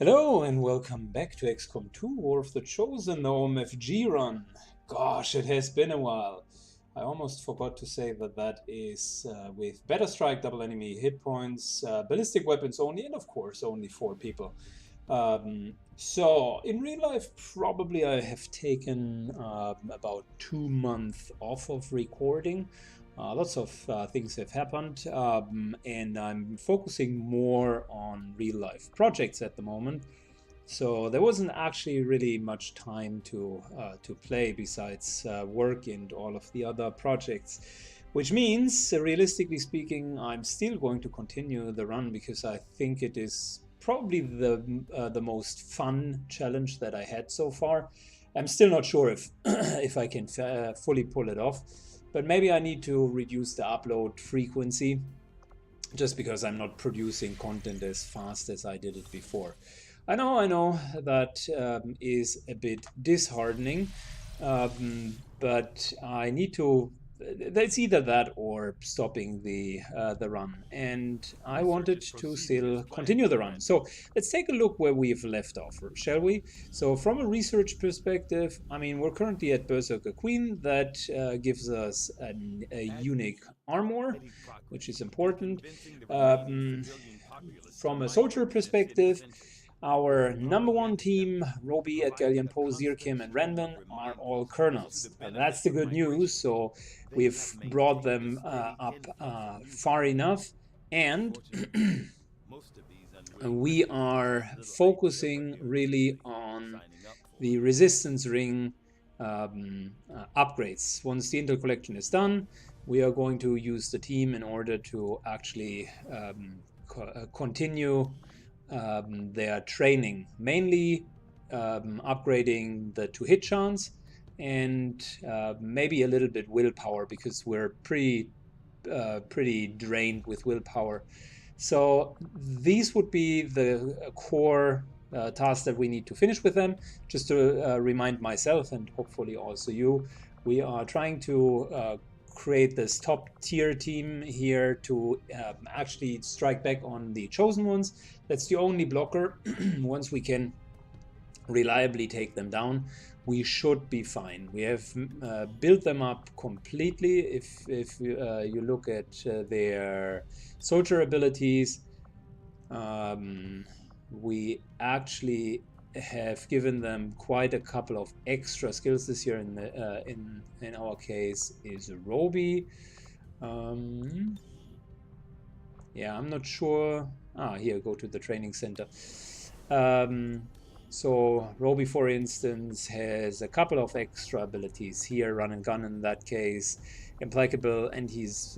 Hello and welcome back to XCOM2 War of the Chosen, the OMFG Run. Gosh, it has been a while. I almost forgot to say that is with BetaStrike, double enemy hit points, ballistic weapons only, and of course only 4 people. So in real life, probably I have taken about 2 months off of recording. Lots of things have happened, and I'm focusing more on real life projects at the moment. So there wasn't actually really much time to play besides work and all of the other projects, which means, realistically speaking, I'm still going to continue the run because I think it is probably the most fun challenge that I had so far. I'm still not sure if if I can fully pull it off. But maybe I need to reduce the upload frequency just because I'm not producing content as fast as I did it before. I know that is a bit disheartening, but I need to. It's either that or stopping the run, and I wanted to still continue the run. So let's take a look where we've left off, shall we? So from a research perspective, I mean, we're currently at Berserker Queen. That gives us a unique armor, which is important. From a soldier perspective, our number 1 team, Roby, Edgallion, Poe, Zirkim, and Renman, are all colonels. That's the good news. So we've brought them up far enough, and we are focusing really on the resistance ring upgrades. Once the intel collection is done, we are going to use the team in order to actually continue their training, mainly upgrading the 2-hit chance and maybe a little bit willpower, because we're pretty drained with willpower. So these would be the core tasks that we need to finish with them. Just to remind myself and hopefully also you, we are trying to create this top tier team here to actually strike back on the chosen ones. That's the only blocker. Once we can reliably take them down, we should be fine. We have built them up completely. If you look at their soldier abilities, we actually have given them quite a couple of extra skills this year. In our case is Roby. Yeah, I'm not sure. Here, go to the training center. So Roby, for instance, has a couple of extra abilities here. Run and gun in that case, implacable, and he's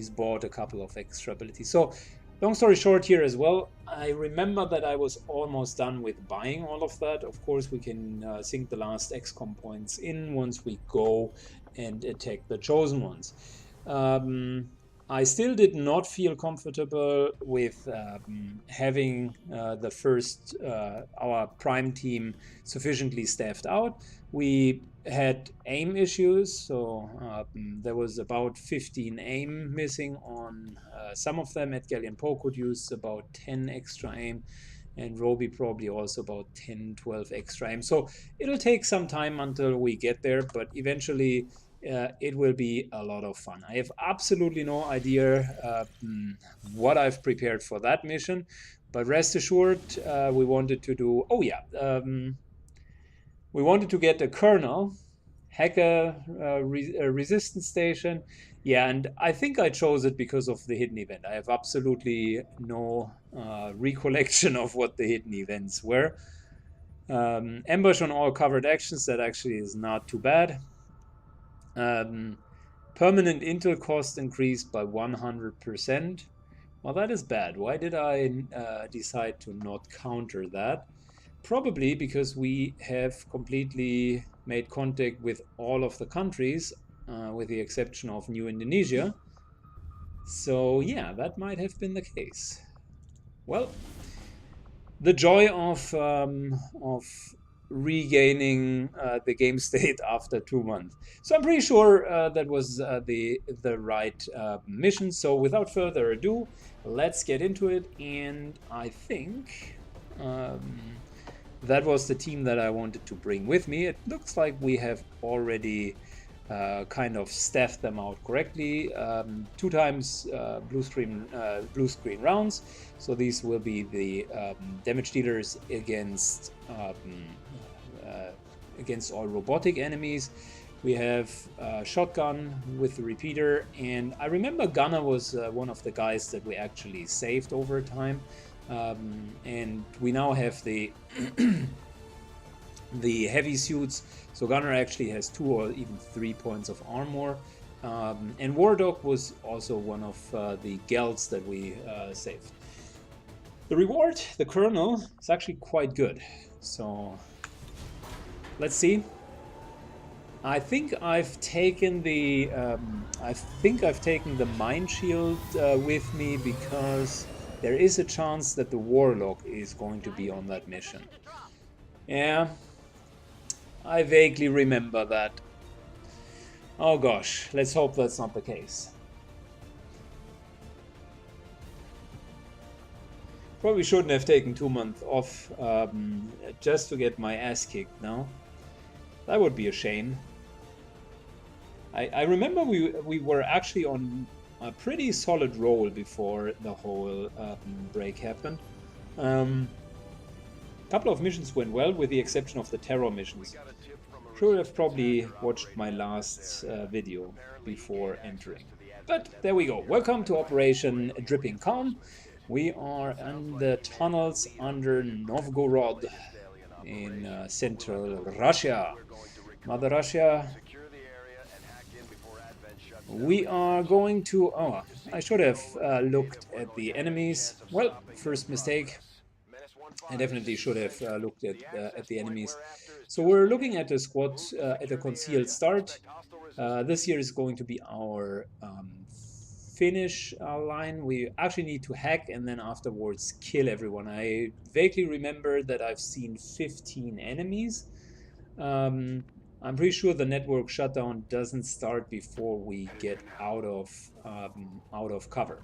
bought a couple of extra abilities. So long story short here as well, I remember that I was almost done with buying all of that. Of course, we can sink the last XCOM points in once we go and attack the chosen ones. I still did not feel comfortable with having the first, our prime team sufficiently staffed out. We had aim issues, so there was about 15 aim missing on some of them. Edgallion Poe could use about 10 extra aim, and Roby probably also about 10-12 extra aim. So it'll take some time until we get there, but eventually it will be a lot of fun. I have absolutely no idea what I've prepared for that mission, but rest assured, we wanted to do. Oh yeah, we wanted to get a colonel, hack a resistance station. Yeah, and I think I chose it because of the hidden event. I have absolutely no recollection of what the hidden events were. Ambush on all covered actions, that actually is not too bad. Permanent intel cost increased by 100%. Well, that is bad. Why did I decide to not counter that? Probably because we have completely made contact with all of the countries, with the exception of New Indonesia. So yeah, that might have been the case. Well, the joy of regaining the game state after 2 months. So I'm pretty sure that was the right mission. So without further ado, let's get into it. And I think That was the team that I wanted to bring with me. It looks like we have already kind of staffed them out correctly. 2 times blue screen rounds. So these will be the damage dealers against all robotic enemies. We have shotgun with the repeater, and I remember Gunner was one of the guys that we actually saved over time. And we now have the the heavy suits, so Gunner actually has 2 or even 3 points of armor, and War Dog was also one of the gals that we saved. The reward, the Colonel, is actually quite good, so let's see. I think I've taken the Mind Shield with me because there is a chance that the Warlock is going to be on that mission. Yeah, I vaguely remember that. Oh gosh, let's hope that's not the case. Probably shouldn't have taken 2 months off just to get my ass kicked now. That would be a shame. I remember we were actually on a pretty solid roll before the whole break happened. A couple of missions went well, with the exception of the terror missions. Should have probably watched my last video before entering. But there we go. Welcome to Operation Dripping Calm. We are in the tunnels under Novgorod in central Russia. Mother Russia. We are going to... Oh, I should have looked at the enemies. Well, first mistake. I definitely should have looked at the enemies. So we're looking at a squad at a concealed start. This here is going to be our finish line. We actually need to hack and then afterwards kill everyone. I vaguely remember that I've seen 15 enemies. I'm pretty sure the network shutdown doesn't start before we get out of cover.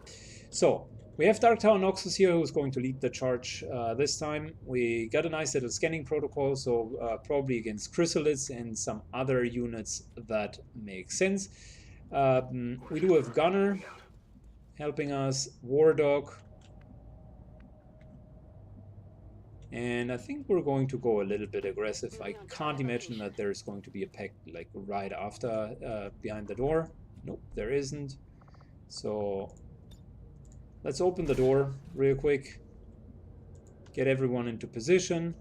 So we have Dark Tower Noxus here, who's going to lead the charge this time. We got a nice little scanning protocol, so probably against chrysalids and some other units that make sense. We do have Gunner helping us, War Dog, and I think we're going to go a little bit aggressive. I can't imagine that there's going to be a pack like right after behind the door. Nope, there isn't. So let's open the door real quick. Get everyone into position.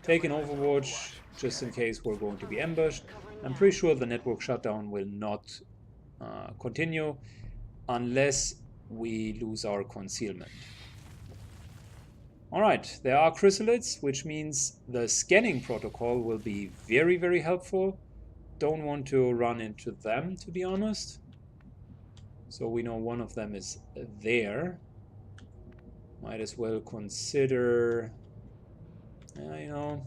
Take an overwatch just in case we're going to be ambushed. I'm pretty sure the network shutdown will not continue unless we lose our concealment. Alright, there are chrysalids, which means the scanning protocol will be very, very helpful. Don't want to run into them, to be honest. So we know one of them is there. Might as well consider, you know.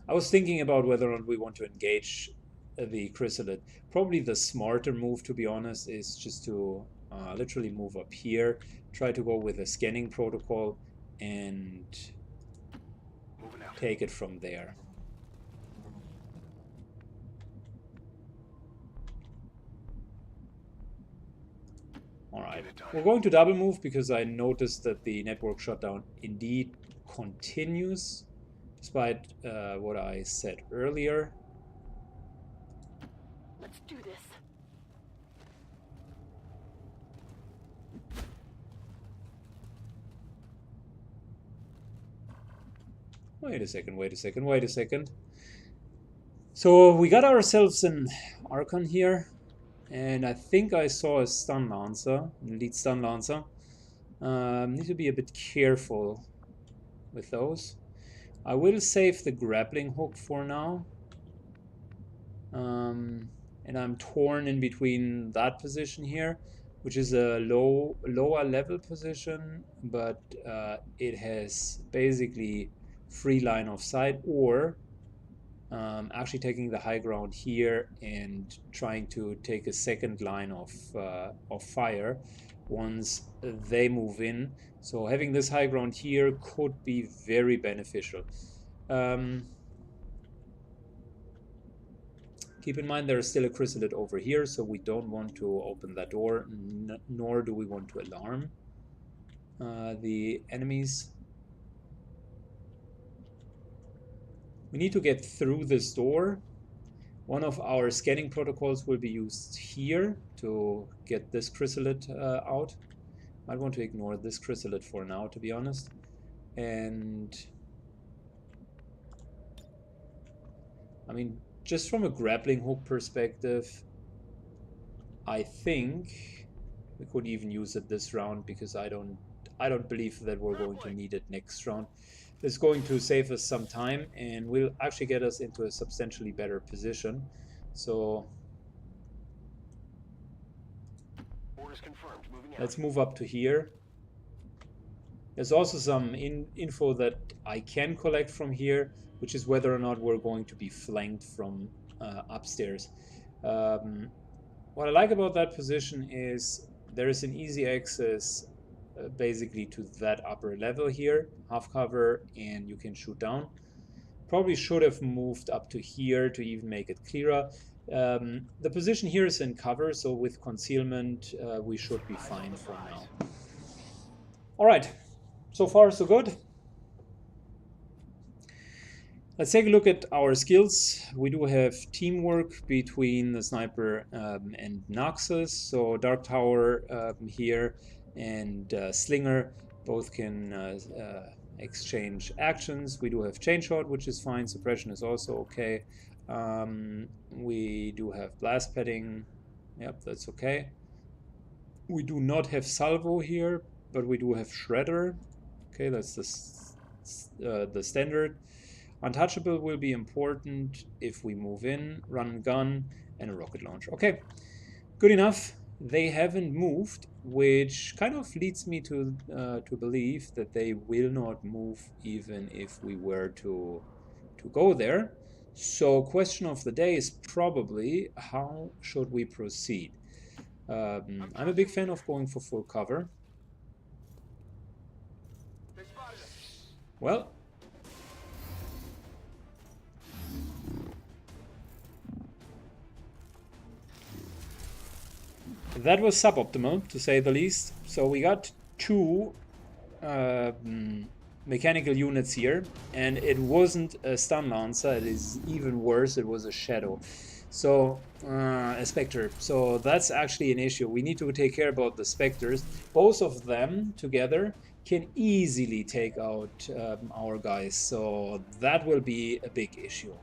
I was thinking about whether or not we want to engage the chrysalid. Probably the smarter move, to be honest, is just to literally move up here, try to go with a scanning protocol and take it from there. Alright, we're going to double move because I noticed that the network shutdown indeed continues, despite what I said earlier. Let's do this. Wait a second. So we got ourselves an Archon here, and I think I saw a stun lancer, elite stun lancer. Need to be a bit careful with those. I will save the grappling hook for now. And I'm torn in between that position here, which is a lower level position, but it has basically free line of sight, or actually taking the high ground here and trying to take a second line of fire once they move in. So having this high ground here could be very beneficial. Keep in mind there is still a chrysalid over here, so we don't want to open that door, nor do we want to alarm the enemies. We need to get through this door. One of our scanning protocols will be used here to get this chrysalid out. Might want to ignore this chrysalid for now, to be honest. And I mean, just from a grappling hook perspective, I think we could even use it this round, because I don't believe that we're going to need it next round. It's going to save us some time and will actually get us into a substantially better position. So let's move up to here. There's also some info that I can collect from here, which is whether or not we're going to be flanked from upstairs. What I like about that position is there is an easy access basically to that upper level here, half cover, and you can shoot down. Probably should have moved up to here to even make it clearer. The position here is in cover, so with concealment we should be fine for now. Alright, so far so good. Let's take a look at our skills. We do have teamwork between the sniper and Noxus. So Dark Tower here and Slinger both can exchange actions. We do have Chain Shot, which is fine. Suppression is also okay. We do have Blast Padding. Yep, that's okay. We do not have Salvo here, but we do have Shredder. Okay, that's the standard. Untouchable will be important if we move in, run and gun, and a rocket launcher. Okay, good enough. They haven't moved, which kind of leads me to believe that they will not move even if we were to go there. So question of the day is probably, how should we proceed? I'm a big fan of going for full cover. Well, that was suboptimal, to say the least. So we got two mechanical units here, and it wasn't a stun lancer, it is even worse, it was a shadow. So, a spectre. So that's actually an issue. We need to take care about the specters. Both of them together can easily take out our guys. So that will be a big issue.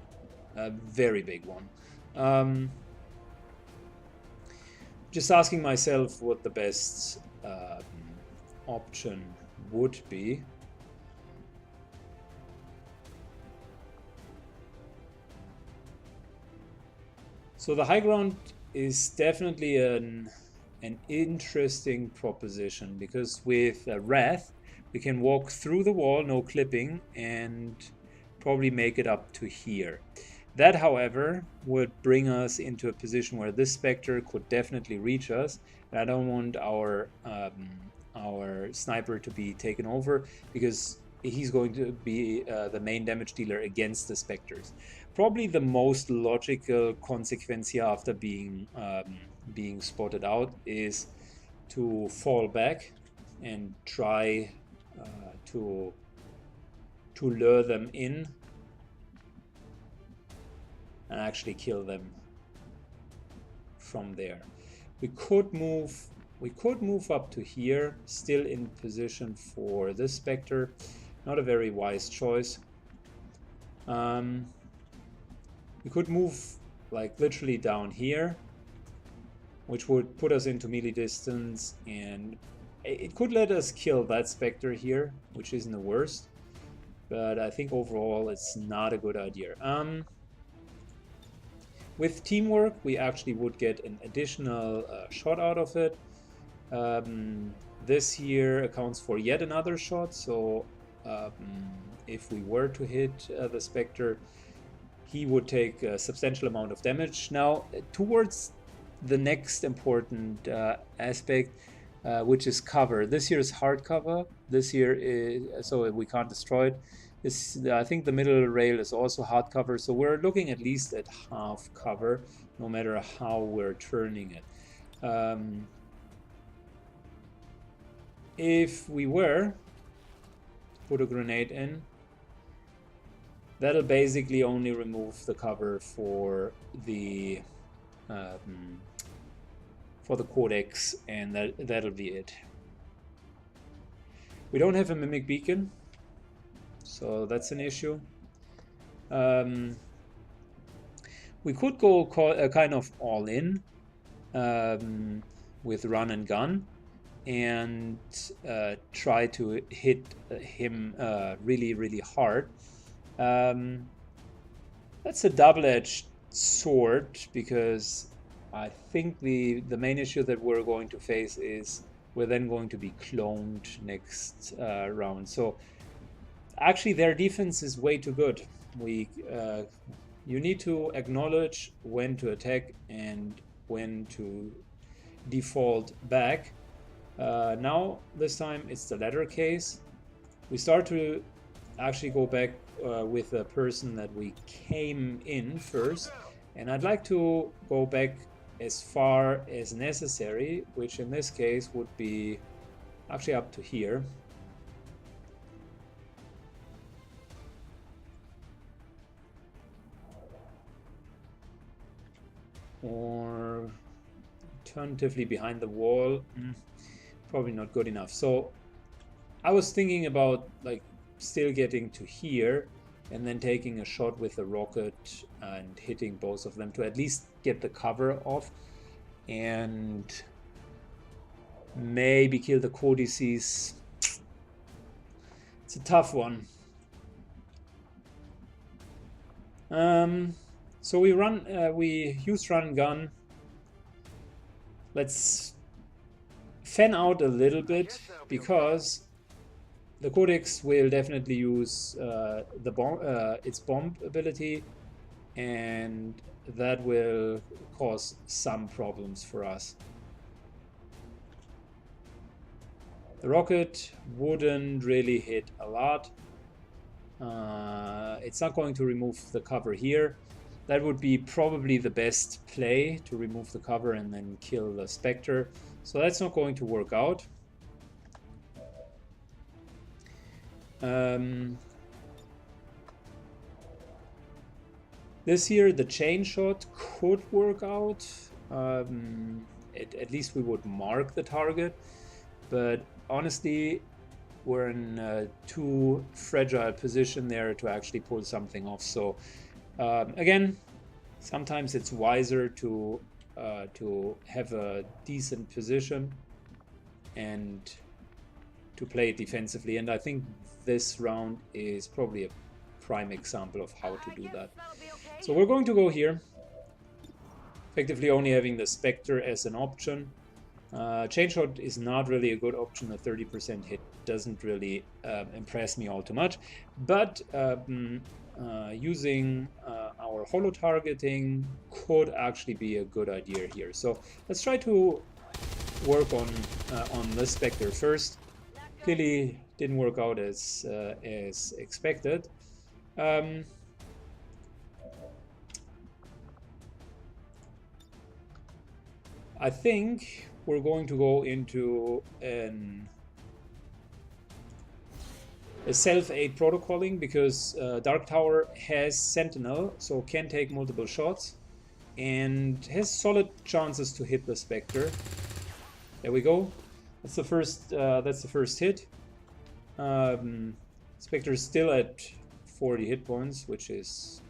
A very big one. Just asking myself what the best option would be. So the high ground is definitely an interesting proposition, because with Wrath we can walk through the wall, no clipping, and probably make it up to here. That, however, would bring us into a position where this Spectre could definitely reach us, and I don't want our sniper to be taken over, because he's going to be the main damage dealer against the Spectres. Probably the most logical consequence here after being spotted out is to fall back and try to lure them in and actually kill them from there. We could move up to here, still in position for this Spectre. Not a very wise choice. We could move like literally down here, which would put us into melee distance, and it could let us kill that Spectre here, which isn't the worst, but I think overall it's not a good idea. With teamwork, we actually would get an additional shot out of it. This here accounts for yet another shot, so if we were to hit the Spectre, he would take a substantial amount of damage. Now, towards the next important aspect, which is cover. This here is hard cover. This here is, so we can't destroy it. This, I think the middle rail is also hard cover, so we're looking at least at half cover, no matter how we're turning it. If we were put a grenade in, that'll basically only remove the cover for the codex, and that'll be it. We don't have a mimic beacon, so that's an issue. We could go kind of all in with run and gun and try to hit him really, really hard. That's a double-edged sword, because I think the main issue that we're going to face is we're then going to be cloned next round. So actually their defense is way too good. You need to acknowledge when to attack and when to default back. Now this time it's the latter case. We start to actually go back with the person that we came in first, and I'd like to go back as far as necessary, which in this case would be actually up to here. Or alternatively behind the wall. Probably not good enough. So I was thinking about like still getting to here and then taking a shot with a rocket and hitting both of them to at least get the cover off and maybe kill the codices. It's a tough one. So we use run and gun. Let's fan out a little bit, because the Codex will definitely use its bomb ability, and that will cause some problems for us. The rocket wouldn't really hit a lot. It's not going to remove the cover here. That would be probably the best play, to remove the cover and then kill the Spectre. So that's not going to work out. This here, the chain shot could work out. At least we would mark the target. But honestly, we're in a too fragile position there to actually pull something off. So again, sometimes it's wiser to have a decent position and to play it defensively. And I think this round is probably a prime example of how to do that. So we're going to go here, effectively only having the Spectre as an option. Chain shot is not really a good option. A 30% hit doesn't really impress me all too much, but using our holo targeting could actually be a good idea here. So let's try to work on the Spectre first. Clearly didn't work out as expected. I think we're going to go into a self-aid protocoling, because Dark Tower has Sentinel, so can take multiple shots and has solid chances to hit the Spectre. There we go. That's the first hit. Spectre is still at 40 hit points, which is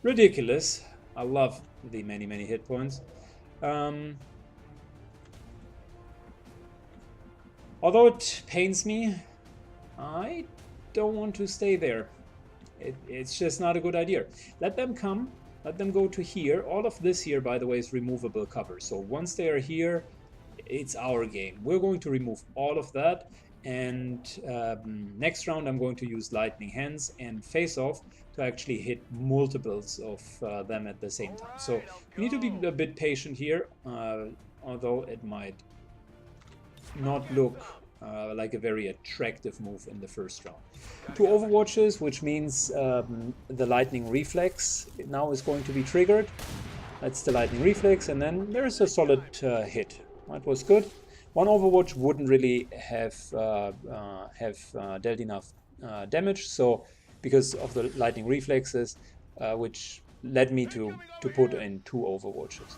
ridiculous. I love the many hit points. Although it pains me, I don't want to stay there. It's just not a good idea. Let them come. Let them go to here. All of this here, by the way, is removable cover. So once they are here, it's our game. We're going to remove all of that, And next round I'm going to use Lightning Hands and Face Off to actually hit multiples of them at the same time. So you need to be a bit patient here, although it might not look like a very attractive move in the first round. 2 Overwatches, which means the Lightning Reflex now is going to be triggered. That's the Lightning Reflex, and then there's a solid hit. That was good. 1 Overwatch wouldn't really have dealt enough damage, so because of the Lightning Reflexes, which led me to put in 2 Overwatches.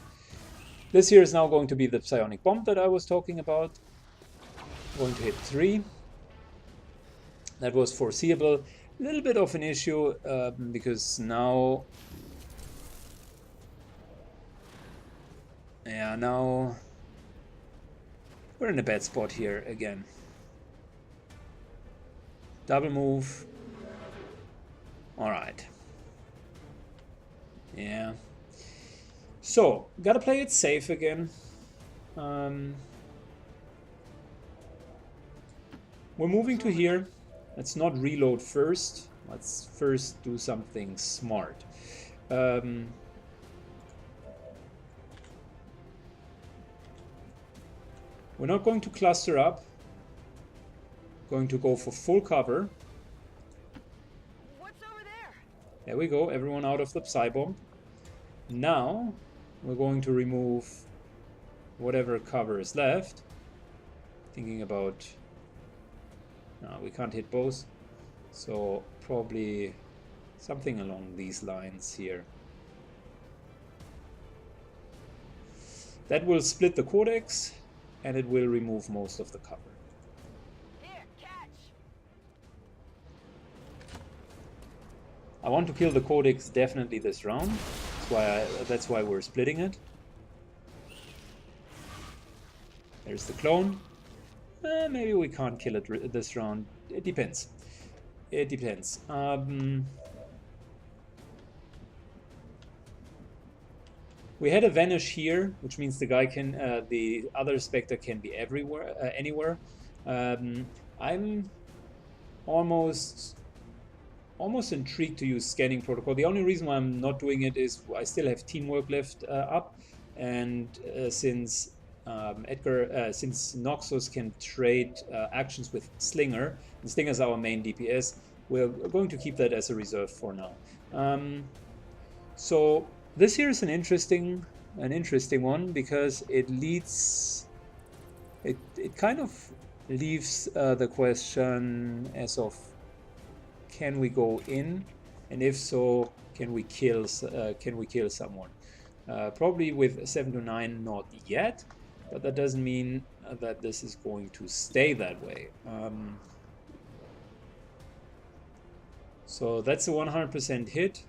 This here is now going to be the Psionic Bomb that I was talking about. Going to hit 3. That was foreseeable. A little bit of an issue because now... Yeah, now we're in a bad spot here again. Double move. Alright. Yeah. So, gotta play it safe again. We're moving to here. Let's not reload first. Let's first do something smart. We're not going to cluster up. Going to go for full cover. What's over there? There we go. Everyone out of the Psy Bomb. Now we're going to remove whatever cover is left. Thinking about... No, we can't hit both. So probably something along these lines here. That will split the Codex and it will remove most of the cover. Here, catch. I want to kill the Codex definitely this round. That's why we're splitting it. There's the clone. Maybe we can't kill it this round. It depends. It depends. We had a vanish here, which means the guy can, the other Spectre can be everywhere, anywhere. I'm almost intrigued to use Scanning Protocol. The only reason why I'm not doing it is I still have Teamwork left up, and since since Noxus can trade actions with Slinger, and Slinger is our main DPS, we're going to keep that as a reserve for now. So this here is an interesting one because it leads, it kind of leaves the question as of, can we go in, and if so, can we kill someone? Probably with 7 to 9, not yet. But that doesn't mean that this is going to stay that way. So that's a 100% hit.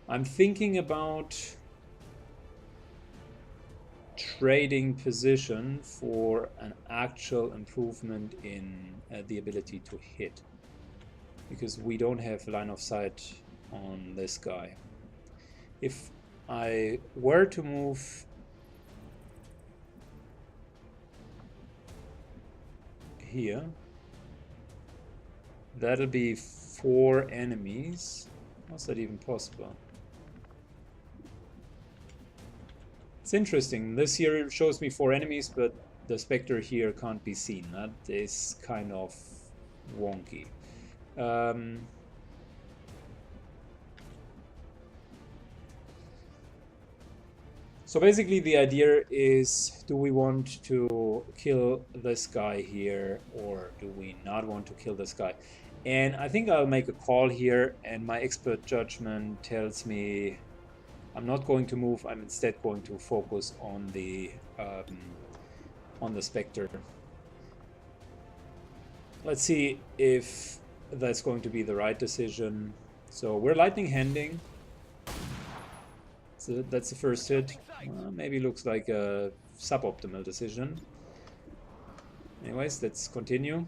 I'm thinking about trading position for an actual improvement in the ability to hit. Because we don't have line of sight on this guy. If I were to move here, that'll be 4 enemies. How's that even possible? It's interesting. This here shows me 4 enemies, but the Spectre here can't be seen. That is kind of wonky. So basically the idea is, do we want to kill this guy here or do we not want to kill this guy? And I think I'll make a call here, and my expert judgment tells me I'm not going to move. I'm instead going to focus on the Spectre. Let's see if that's going to be the right decision. So we're lightning handing. So that's the first hit. Maybe looks like a suboptimal decision. Anyways, let's continue.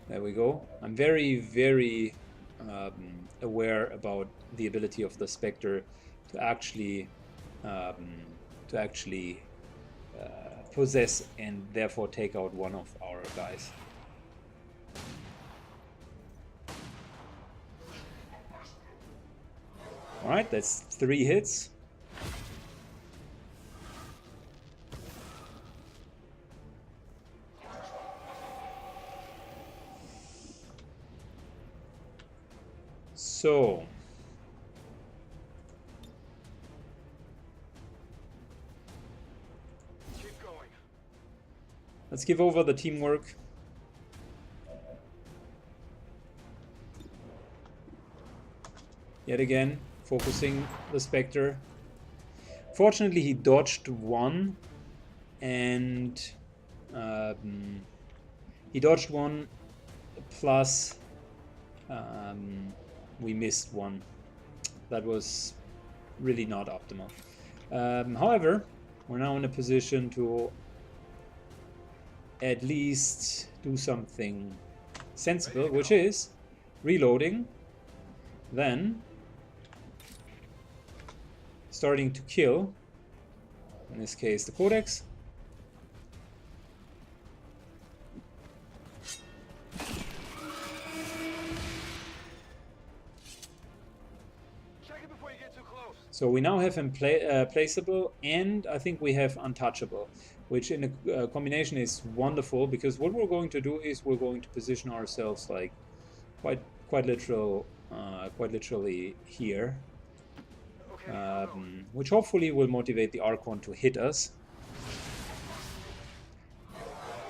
There we go. I'm very, very aware about the ability of the Spectre to actually possess and therefore take out one of our guys. Alright, that's 3 hits. So Keep going. let's give over the teamwork. Yet again, focusing the Spectre. Fortunately, he dodged one, and he dodged one, plus we missed one. That was really not optimal. However, we're now in a position to at least do something sensible, which is reloading, then starting to kill, in this case the Codex. Check it before you get too close. So we now have him placeable, and I think we have untouchable, which in a combination is wonderful, because what we're going to do is we're going to position ourselves like quite literally here, which hopefully will motivate the Archon to hit us,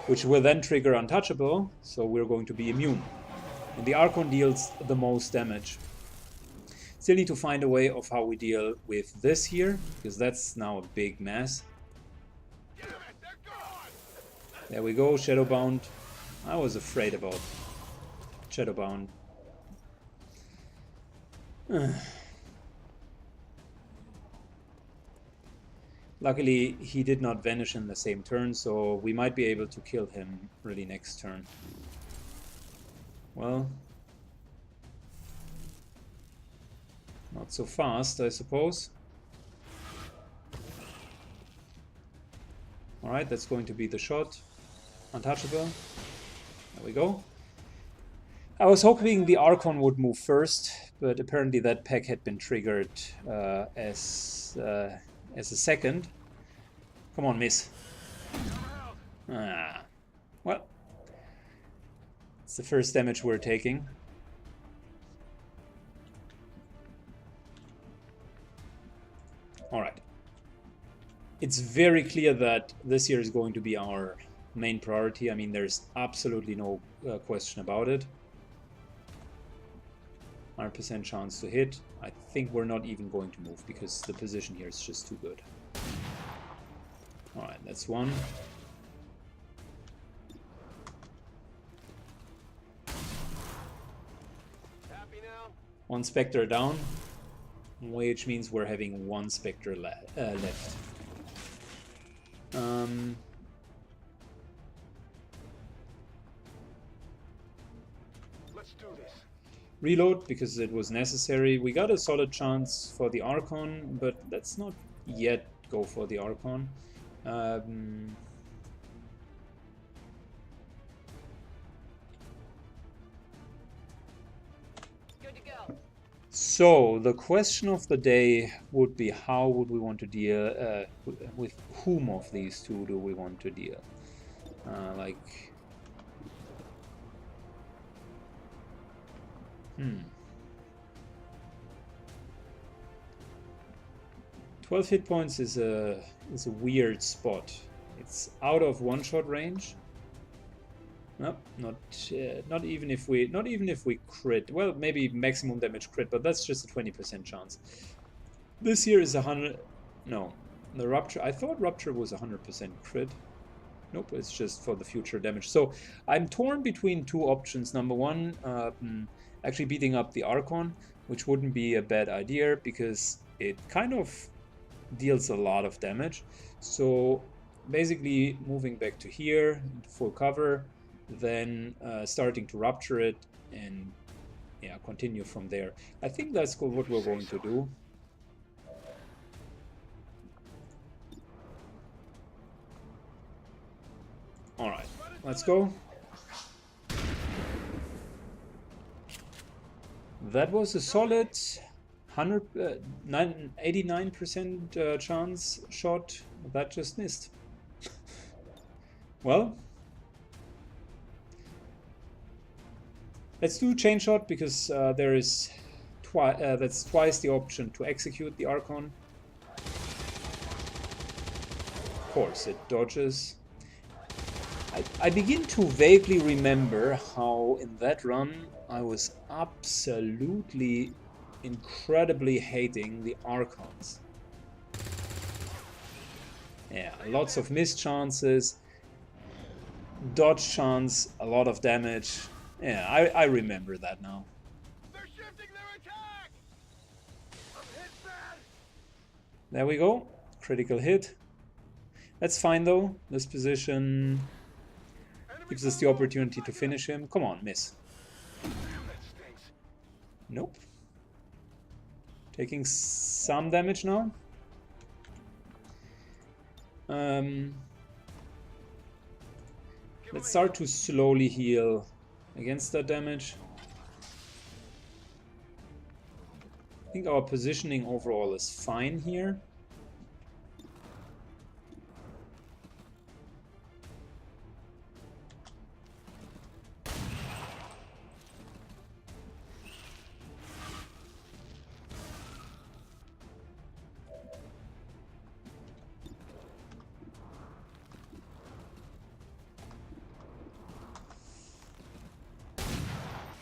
which will then trigger untouchable, so we're going to be immune, and the Archon deals the most damage. Still need to find a way of how we deal with this here, because that's now a big mess. There we go, Shadowbound. I was afraid about Shadowbound. Luckily, he did not vanish in the same turn, so we might be able to kill him really next turn. Well, not so fast, I suppose. Alright, that's going to be the shot. Untouchable. There we go. I was hoping the Archon would move first, but apparently that pack had been triggered as a second. Come on, miss. Ah. Well, it's the first damage we're taking. Alright. It's very clear that this year is going to be our main priority. I mean, there's absolutely no question about it. 100% chance to hit. I think we're not even going to move because the position here is just too good. Alright, that's one. Happy now? One Spectre down, which means we're having one Spectre left. Let's do this. Reload because it was necessary. We got a solid chance for the Archon, but let's not yet go for the Archon. Good to go. So the question of the day would be, how would we want to deal with whom of these two do we want to deal? Like, 12 hit points is a weird spot. It's out of one-shot range. Nope, not even if we crit. Well, maybe maximum damage crit, but that's just a 20% chance. This here is 100. No, the rupture. I thought rupture was 100% crit. Nope, it's just for the future damage. So I'm torn between two options. Number one, actually beating up the Archon, which wouldn't be a bad idea because it kind of deals a lot of damage. So basically moving back to here into full cover, then starting to rupture it and yeah, continue from there. I think that's what we're going to do. Alright, let's go. That was a solid 89% chance shot. That just missed. Well, let's do chain shot because there is that's twice the option to execute the Archon. Of course, it dodges. I begin to vaguely remember how in that run I was absolutely incredibly hating the Archons. Yeah, lots of missed chances, dodge chance, a lot of damage. Yeah, I remember that now. They're shifting their attack. I'm hit bad. There we go. Critical hit. That's fine though. This position gives us the opportunity to finish him. Come on, miss. Damn, that stinks. Nope. Taking some damage now. Let's start to slowly heal against that damage. I think our positioning overall is fine here.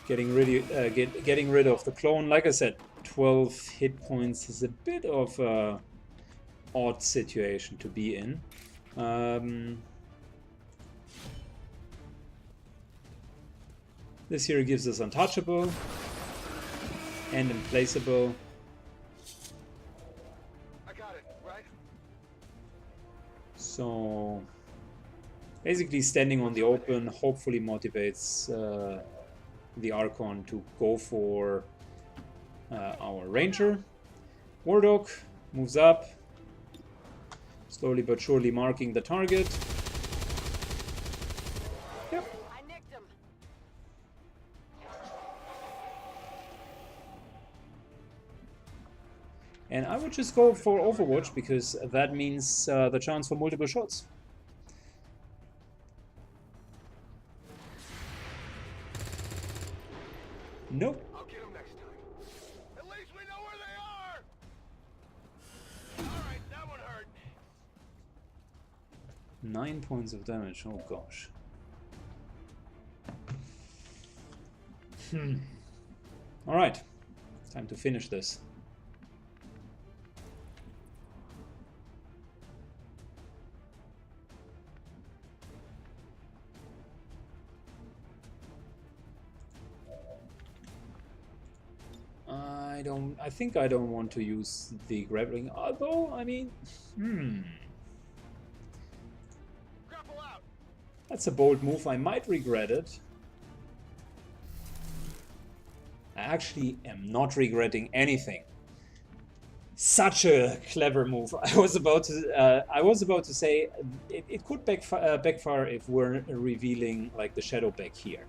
Getting rid of the clone. Like I said, 12 hit points is a bit of a odd situation to be in. This here gives us untouchable and implaceable. I got it, right? So basically standing on the open hopefully motivates the Archon to go for our Ranger. Wardog moves up, slowly but surely marking the target. Yep. I nicked him. And I would just go for Overwatch because that means the chance for multiple shots. Nope. I'll get them next time. At least we know where they are. All right, that one hurt. 9 points of damage. Oh gosh. All right. Time to finish this. I think I don't want to use the grappling, although, I mean, Grapple out. that's a bold move. I might regret it. I actually am not regretting anything. Such a clever move. I was about to say it could backfire if we're revealing like the shadow back here.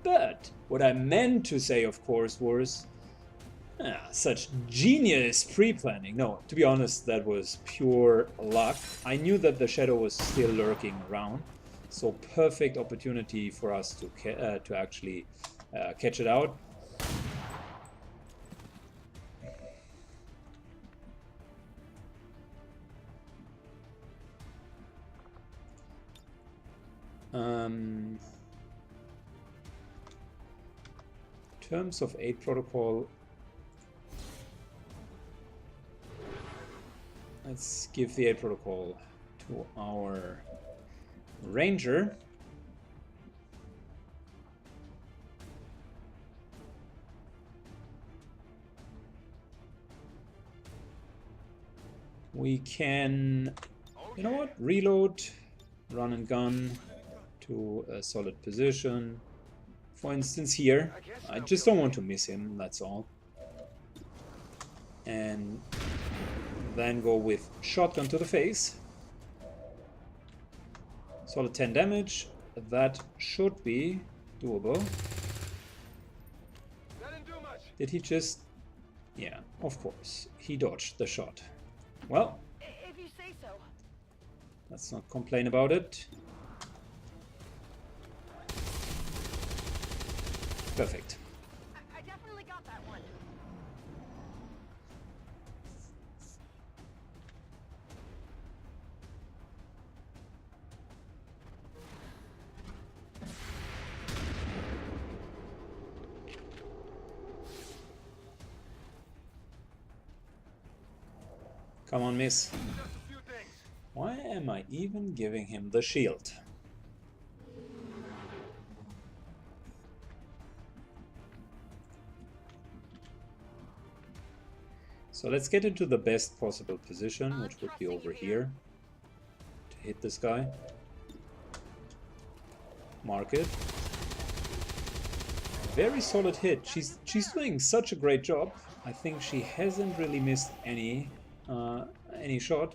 But what I meant to say, of course, was such genius pre-planning. No, to be honest, that was pure luck. I knew that the shadow was still lurking around, so perfect opportunity for us to actually catch it out. In terms of aid protocol, let's give the aid protocol to our Ranger. We can, you know what, reload, run and gun to a solid position. For instance here, I just don't want to miss him, that's all. And then go with shotgun to the face. Solid 10 damage. That should be doable. That didn't do much. Did he just... Yeah, of course. He dodged the shot. Well, If you say so. let's not complain about it. Perfect. I definitely got that one. Come on, miss. Just a few things. Why am I even giving him the shield? So let's get into the best possible position, which would be over here, to hit this guy. Mark it. Very solid hit. She's doing such a great job. I think she hasn't really missed any shot.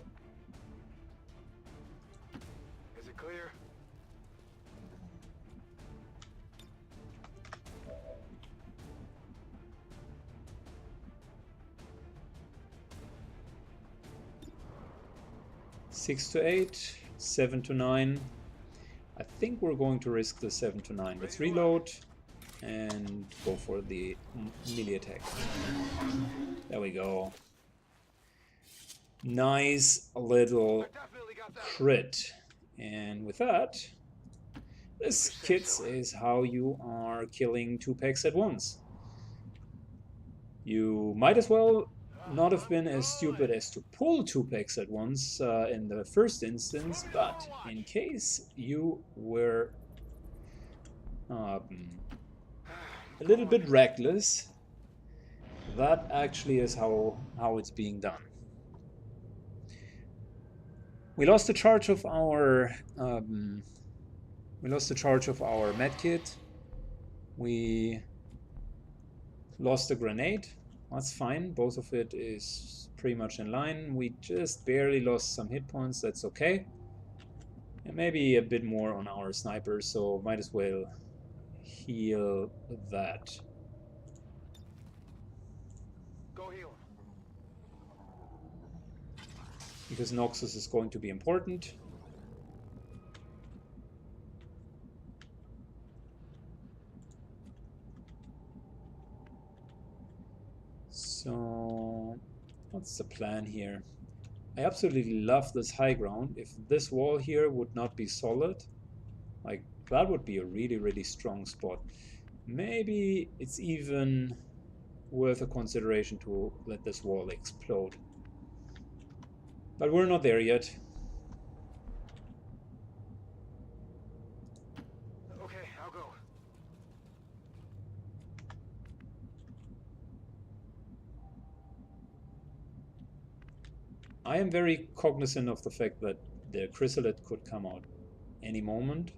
Is it clear? Six to 8, 7 to 9. I think we're going to risk the 7 to 9. Let's reload and go for the melee attack. There we go. Nice little I definitely got that. crit. And with that, this, kids, is how you are killing 2 packs at once. You might as well not have been as stupid as to pull 2 packs at once in the first instance, but in case you were a little bit reckless, that actually is how it's being done. We lost the charge of our medkit. We lost the grenade. That's fine. Both of it is pretty much in line. We just barely lost some hit points. That's okay. And maybe a bit more on our sniper, so might as well heal that. Go heal him. Because Noxus is going to be important. So, what's the plan here? I absolutely love this high ground. If this wall here would not be solid, like, that would be a really, really strong spot. Maybe it's even worth a consideration to let this wall explode. But we're not there yet. Okay, I'll go. I am very cognizant of the fact that the chrysalid could come out any moment.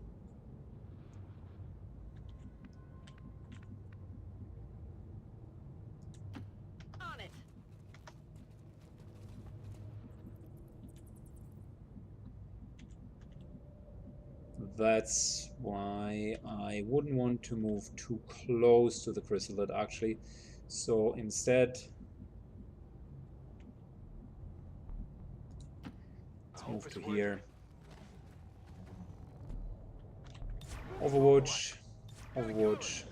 On it. That's why I wouldn't want to move too close to the chrysalid, actually. So instead, let's move to here. Overwatch. Overwatch.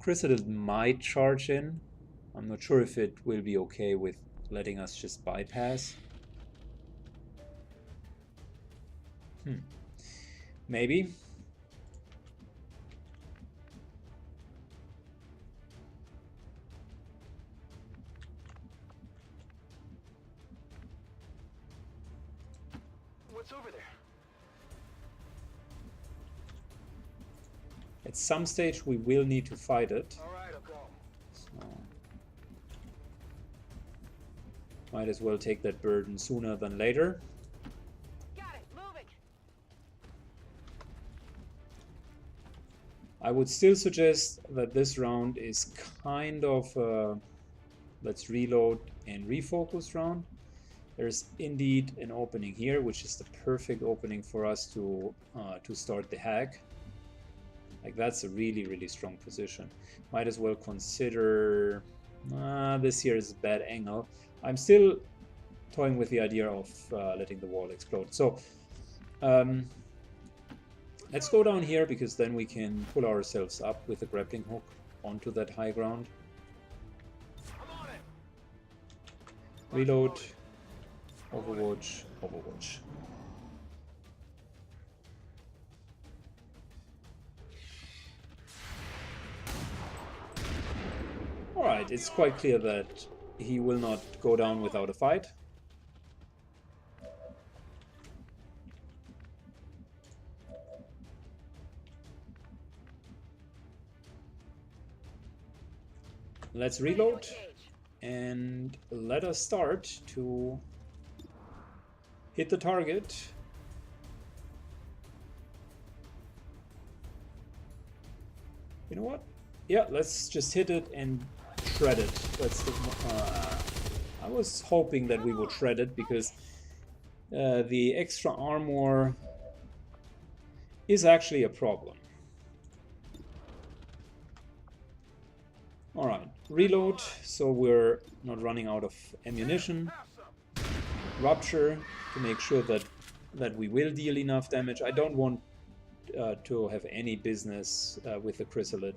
Chrysalid might charge in. I'm not sure if it will be okay with letting us just bypass. Maybe. What's over there? At some stage we will need to fight it. All right, I'll go. So might as well take that burden sooner than later. Got it. Moving. I would still suggest that this round is kind of let's reload and refocus round. There's indeed an opening here, which is the perfect opening for us to start the hack. Like, that's a really strong position. Might as well consider this here is a bad angle. I'm still toying with the idea of letting the wall explode. So let's go down here, because then we can pull ourselves up with a grappling hook onto that high ground. Reload, Overwatch, Overwatch. Alright, it's quite clear that he will not go down without a fight. Let's reload and let us start to hit the target. You know what? Yeah, let's just hit it and shred it. That's the, I was hoping that we would shred it, because the extra armor is actually a problem. Alright, reload, so we're not running out of ammunition. Rupture, to make sure that we will deal enough damage. I don't want to have any business with the chrysalid.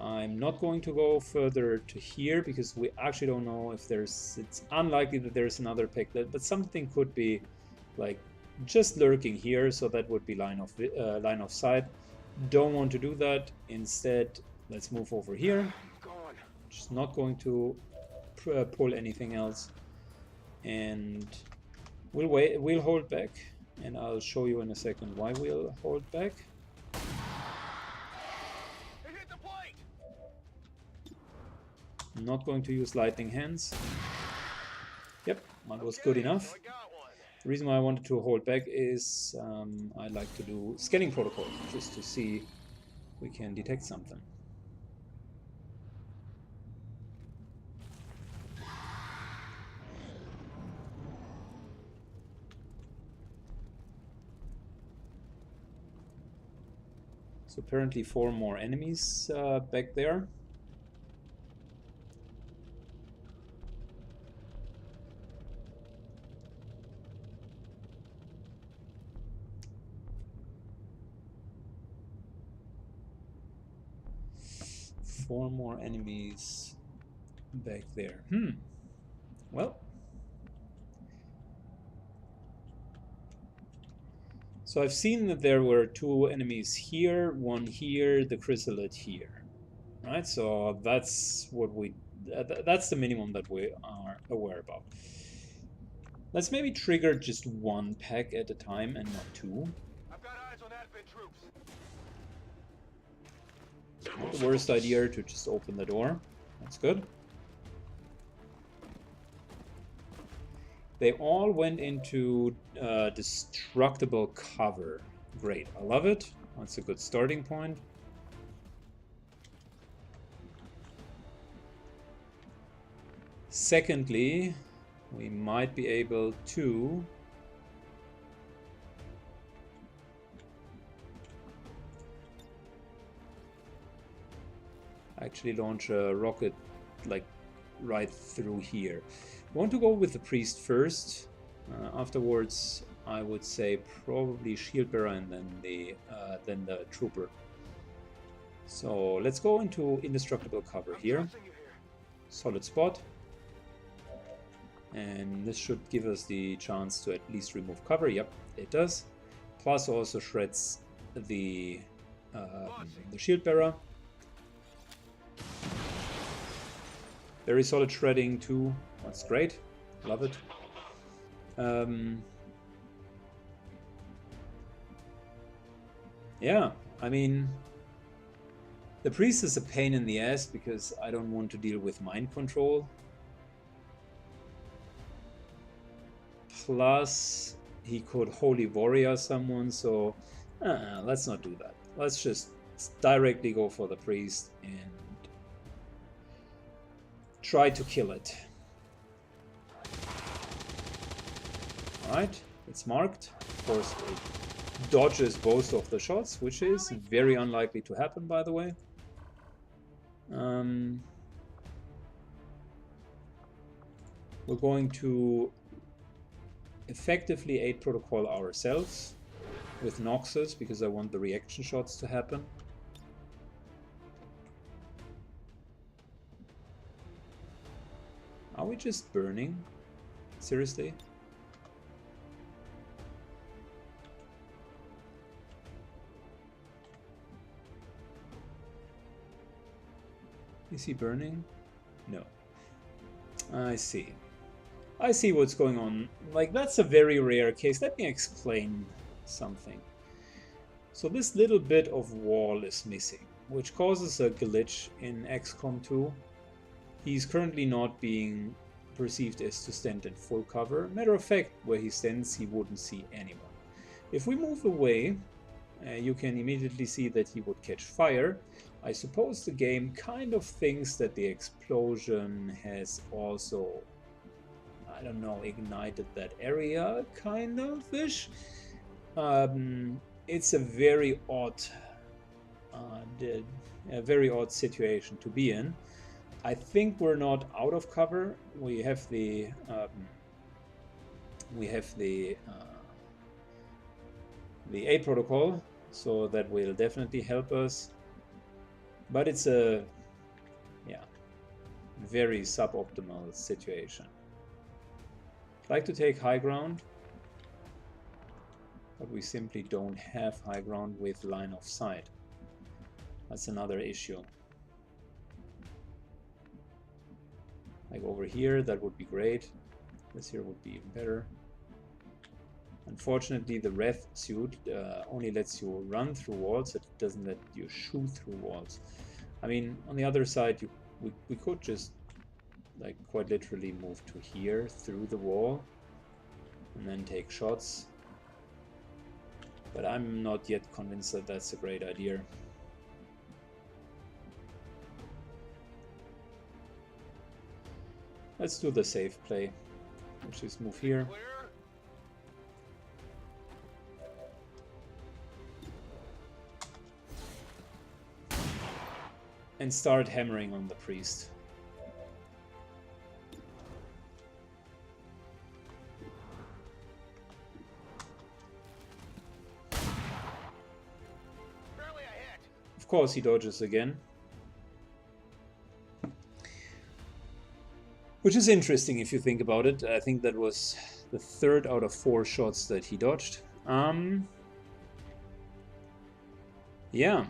I'm not going to go further to here, because we actually don't know if it's unlikely that there's another picklet, but something could be like just lurking here, so that would be line of sight. Don't want to do that. Instead, let's move over here. Just not going to pull anything else, and we'll wait. We'll hold back, and I'll show you in a second why we'll hold back. I'm not going to use lightning hands. Yep, that was good enough. The reason why I wanted to hold back is I like to do scanning protocol, just to see if we can detect something. So apparently 4 more enemies back there. Four more enemies back there. Well. So I've seen that there were 2 enemies here, 1 here, the chrysalid here. Right, so that's what that's the minimum that we are aware about. Let's maybe trigger just 1 pack at a time and not 2. I've got eyes on advent troops. Not the worst idea to just open the door. That's good. They all went into destructible cover. Great, I love it. That's a good starting point. Secondly, we might be able to actually launch a rocket like right through here. I want to go with the priest first. Afterwards, I would say probably shield bearer and then the trooper. So let's go into indestructible cover here. Solid spot. And this should give us the chance to at least remove cover. Yep, it does. Plus also shreds the shield bearer. Very solid shredding too. That's great. Love it. Yeah, I mean, the priest is a pain in the ass because I don't want to deal with mind control. plus he could Holy Warrior someone, so let's not do that. Let's just directly go for the priest and try to kill it. Alright, it's marked. Of course, it dodges both of the shots, which is very unlikely to happen, by the way. We're going to effectively aid protocol ourselves with Noxus, because I want the reaction shots to happen. Are we just burning? Seriously? Is he burning? No. I see. I see what's going on. Like, that's a very rare case. Let me explain something. So this little bit of wall is missing, which causes a glitch in XCOM 2. He's currently not being perceived as to stand in full cover. Matter of fact, where he stands, he wouldn't see anyone. If we move away, you can immediately see that he would catch fire. I suppose the game kind of thinks that the explosion has also, I don't know, ignited that area, kind of-ish. It's a very odd situation to be in. I think we're not out of cover. We have the A protocol, so that will definitely help us. But it's a very suboptimal situation. I'd like to take high ground, but we simply don't have high ground with line of sight. That's another issue. Like over here, that would be great. This here would be even better. Unfortunately, the Wrath suit only lets you run through walls. It doesn't let you shoot through walls. I mean, on the other side, we could just, like, quite literally move to here through the wall and then take shots. But I'm not yet convinced that that's a great idea. Let's do the safe play. Let's just move here. And start hammering on the priest. Of course he dodges again. Which is interesting if you think about it. I think that was the 3rd out of 4 shots that he dodged. Yeah.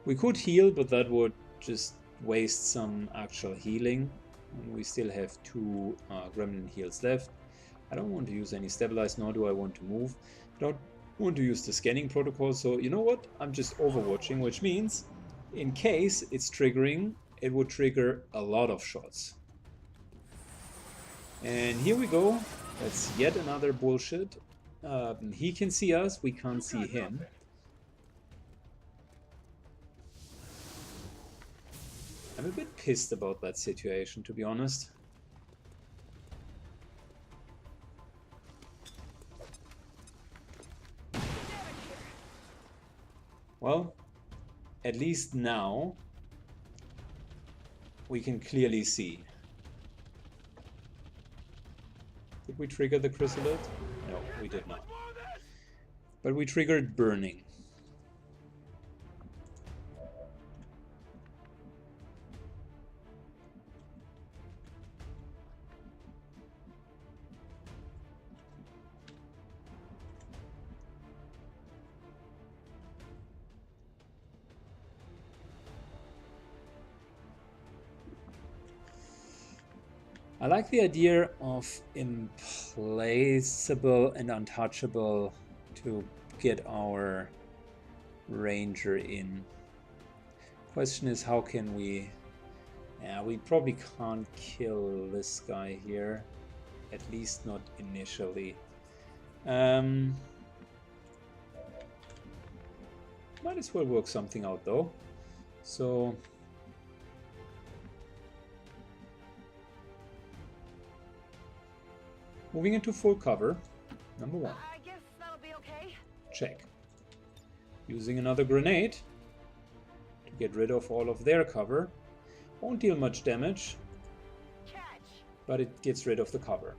We could heal, but that would just waste some actual healing. And we still have 2 gremlin heals left. I don't want to use any stabilize, nor do I want to move. I don't want to use the scanning protocol, so you know what? I'm just overwatching, which means in case it's triggering, it would trigger a lot of shots. And here we go. That's yet another bullshit. He can see us, we can't see him. I'm a bit pissed about that situation, to be honest. Well, at least now we can clearly see. Did we trigger the chrysalid? No, we did not. But we triggered burning. I like the idea of implaceable and untouchable to get our ranger in. Question is, how can we... Yeah, we probably can't kill this guy here. At least not initially. Might as well work something out though. So moving into full cover, number 1. I guess that'll be okay. Check. Using another grenade to get rid of all of their cover. Won't deal much damage, Catch. but it gets rid of the cover.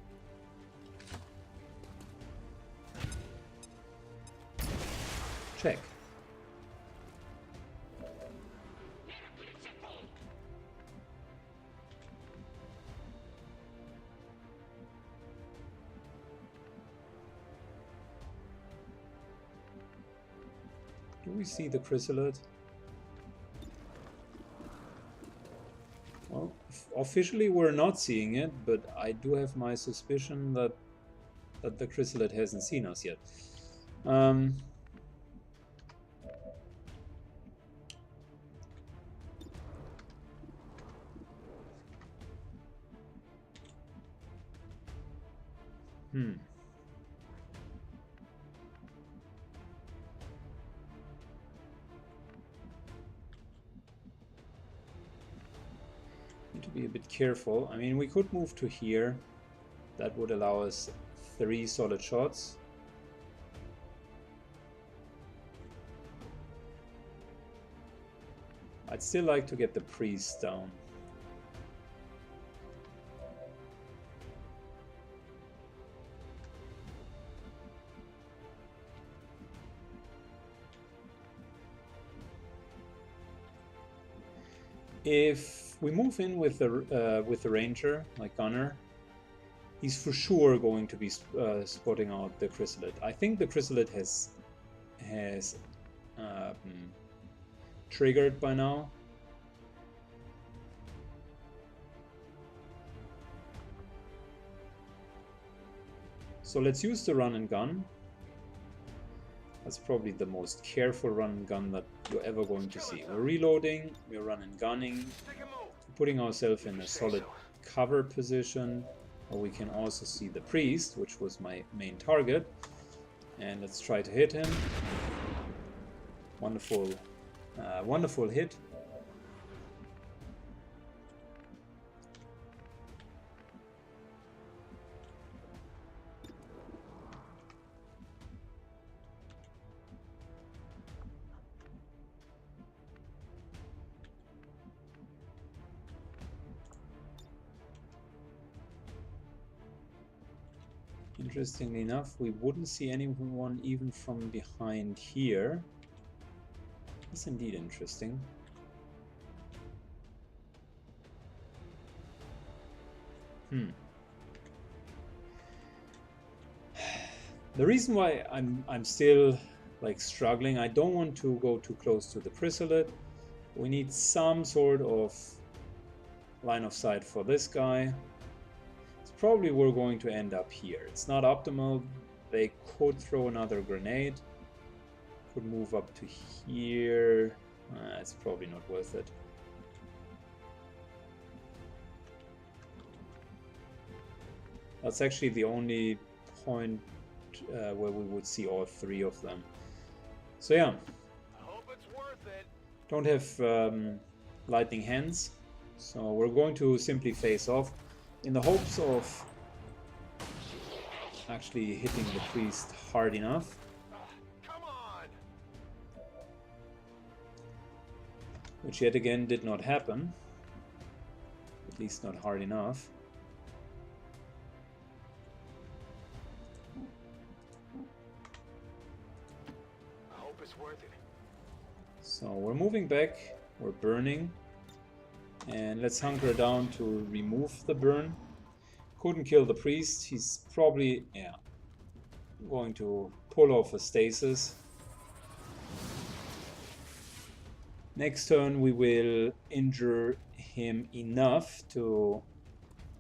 Check. Do we see the chrysalid? Well, officially we're not seeing it, but I do have my suspicion that the chrysalid hasn't seen us yet. Need to be a bit careful. I mean, we could move to here. That would allow us 3 solid shots. I'd still like to get the priest down. If we move in with the ranger, like gunner, he's for sure going to be spotting out the chrysalid. I think the chrysalid has triggered by now. So let's use the run and gun. That's probably the most careful run and gun that you're ever going to see. We're reloading, we're run and gunning, putting ourselves in a solid cover position, or we can also see the priest, which was my main target. And let's try to hit him. Wonderful, wonderful hit. Interestingly enough, we wouldn't see anyone even from behind here. That's indeed interesting. The reason why I'm still like struggling, I don't want to go too close to the chrysalid. We need some sort of line of sight for this guy. Probably we're going to end up here. It's not optimal. They could throw another grenade. Could move up to here. It's probably not worth it. That's actually the only point where we would see all 3 of them. So yeah. I hope it's worth it. Don't have lightning hands. So we're going to simply face off, in the hopes of actually hitting the priest hard enough. Come on. Which yet again did not happen. At least not hard enough. I hope it's worth it. So we're moving back, we're burning. And let's hunker down to remove the burn. Couldn't kill the priest. He's probably, yeah, going to pull off a stasis. Next turn we will injure him enough to...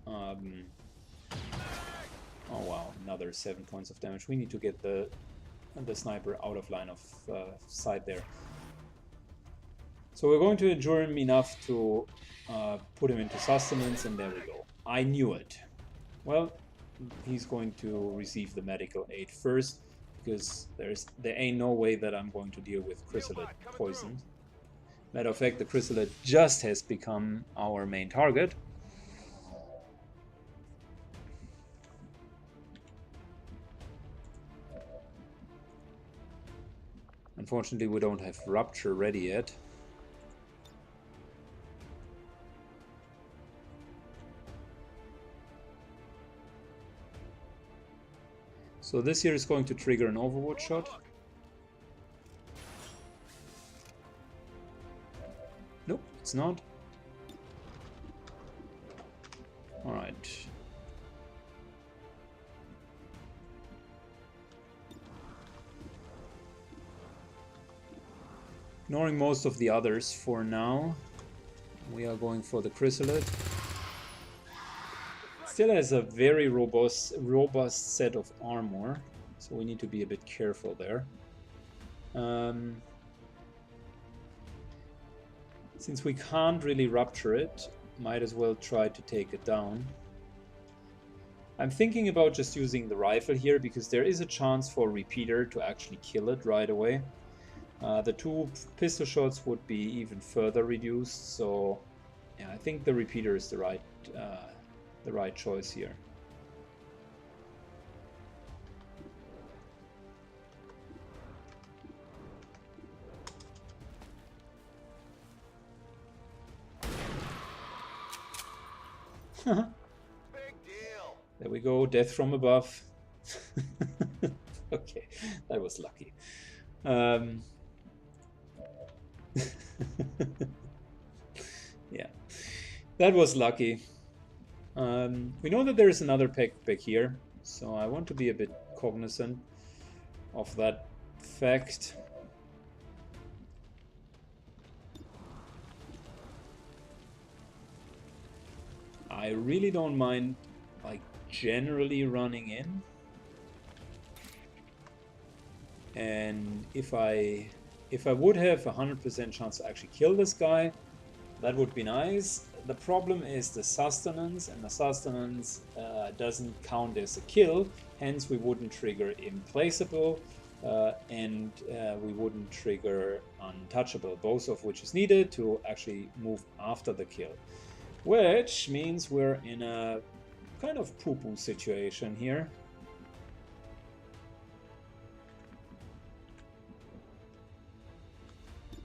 oh wow, another 7 points of damage. We need to get the sniper out of line of sight there. So we're going to injure him enough to put him into sustenance, and there we go. I knew it. Well, he's going to receive the medical aid first, because there ain't no way that I'm going to deal with chrysalid poison. Matter of fact, the chrysalid just has become our main target. Unfortunately, we don't have Rupture ready yet. So this here is going to trigger an Overwatch shot. Nope, it's not. Alright. Ignoring most of the others for now. We are going for the chrysalid. Still has a very robust set of armor, so we need to be a bit careful there. Since we can't really rupture it, might as well try to take it down. I'm thinking about just using the rifle here, because there is a chance for Repeater to actually kill it right away. The 2 pistol shots would be even further reduced, so yeah, I think the Repeater is the right choice here. Big deal. There we go, death from above. Okay, that was lucky. Yeah, that was lucky. We know that there is another pack back here, so I want to be a bit cognizant of that fact. I really don't mind, like, generally running in. And if I would have a 100% chance to actually kill this guy, that would be nice. The problem is the sustenance, and the sustenance doesn't count as a kill, hence we wouldn't trigger implaceable, and we wouldn't trigger untouchable, both of which is needed to actually move after the kill. Which means we're in a kind of poo-poo situation here.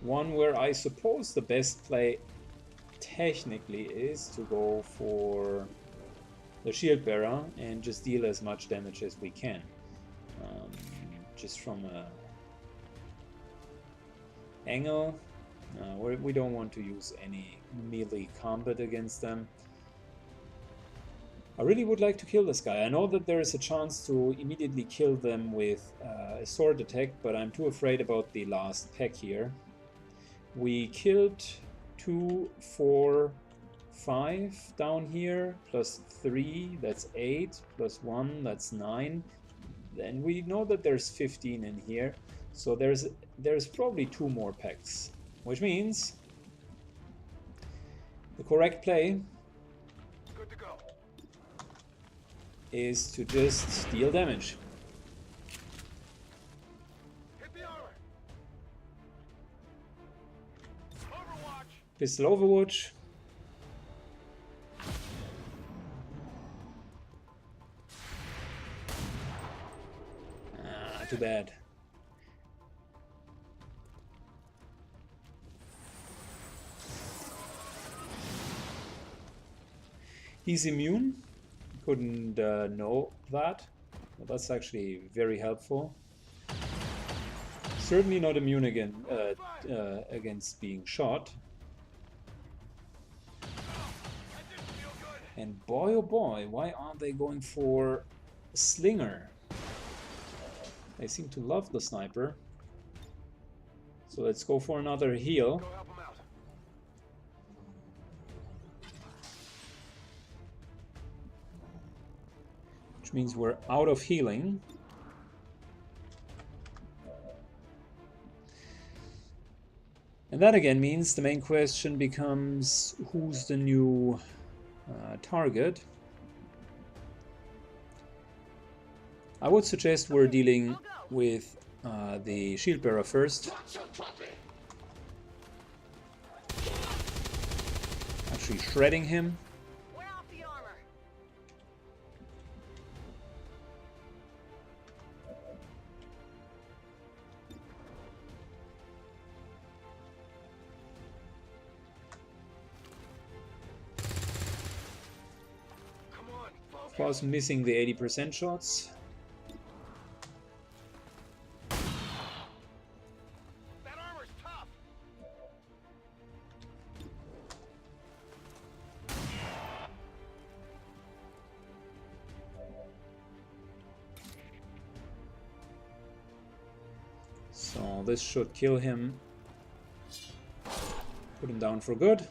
One where I suppose the best play technically is to go for the shield bearer and just deal as much damage as we can. Just from a angle, we don't want to use any melee combat against them. I really would like to kill this guy. I know that there is a chance to immediately kill them with a sword attack, but I'm too afraid about the last pack here. We killed 2, 4, 5 down here, plus 3, that's 8, plus 1, that's 9. And we know that there's 15 in here, so there's probably 2 more packs, which means the correct play Good to go. is to just deal damage. Hit the armor. Overwatch. Pistol Overwatch. Too bad. He's immune. Couldn't know that. Well, that's actually very helpful. Certainly not immune against being shot. That didn't feel good. And boy, oh boy, why aren't they going for a slinger? They seem to love the sniper. So let's go for another heal. Go help him out. Which means we're out of healing. And that again means the main question becomes, who's the new target? I would suggest we're dealing with the shield bearer first. Actually shredding him. Wear off the armor. Come on, focus. Of course, missing the 80% shots. That armor's tough. So this should kill him. Put him down for good.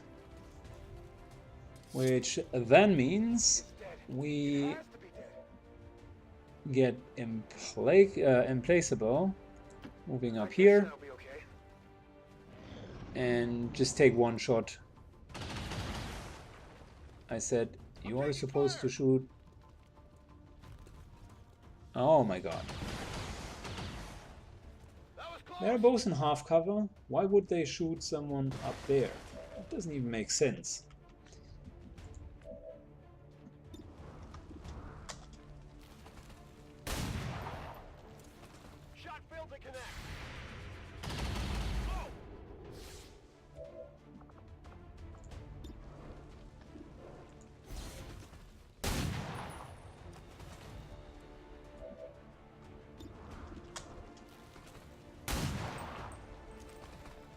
Which then means we Has to be dead. get implaceable. Moving up here. That'll be okay. And just take one shot. I said, you are supposed to shoot. Oh my god. That was close. They're both in half cover. Why would they shoot someone up there? That doesn't even make sense. Shot failed to connect.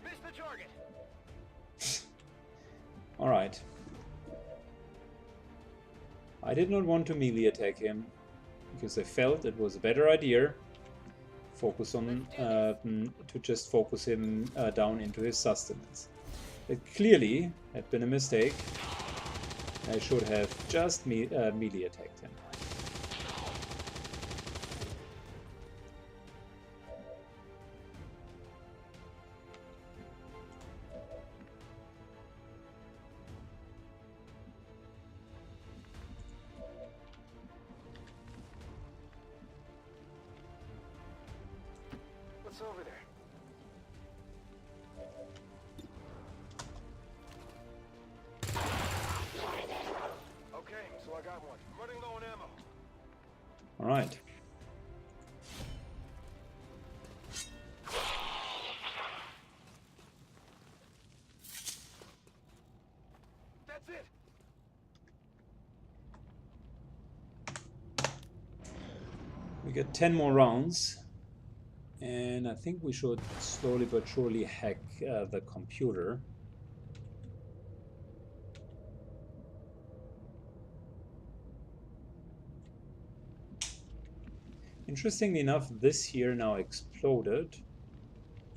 Missed the target. Alright. I did not want to melee attack him because I felt it was a better idea focus on to just focus him down into his sustenance. It clearly had been a mistake. I should have just melee attacked him. What's over there? Okay, so I got one. I'm running low on ammo. Alright. That's it. We get 10 more rounds. And I think we should slowly but surely hack the computer. Interestingly enough, this here now exploded.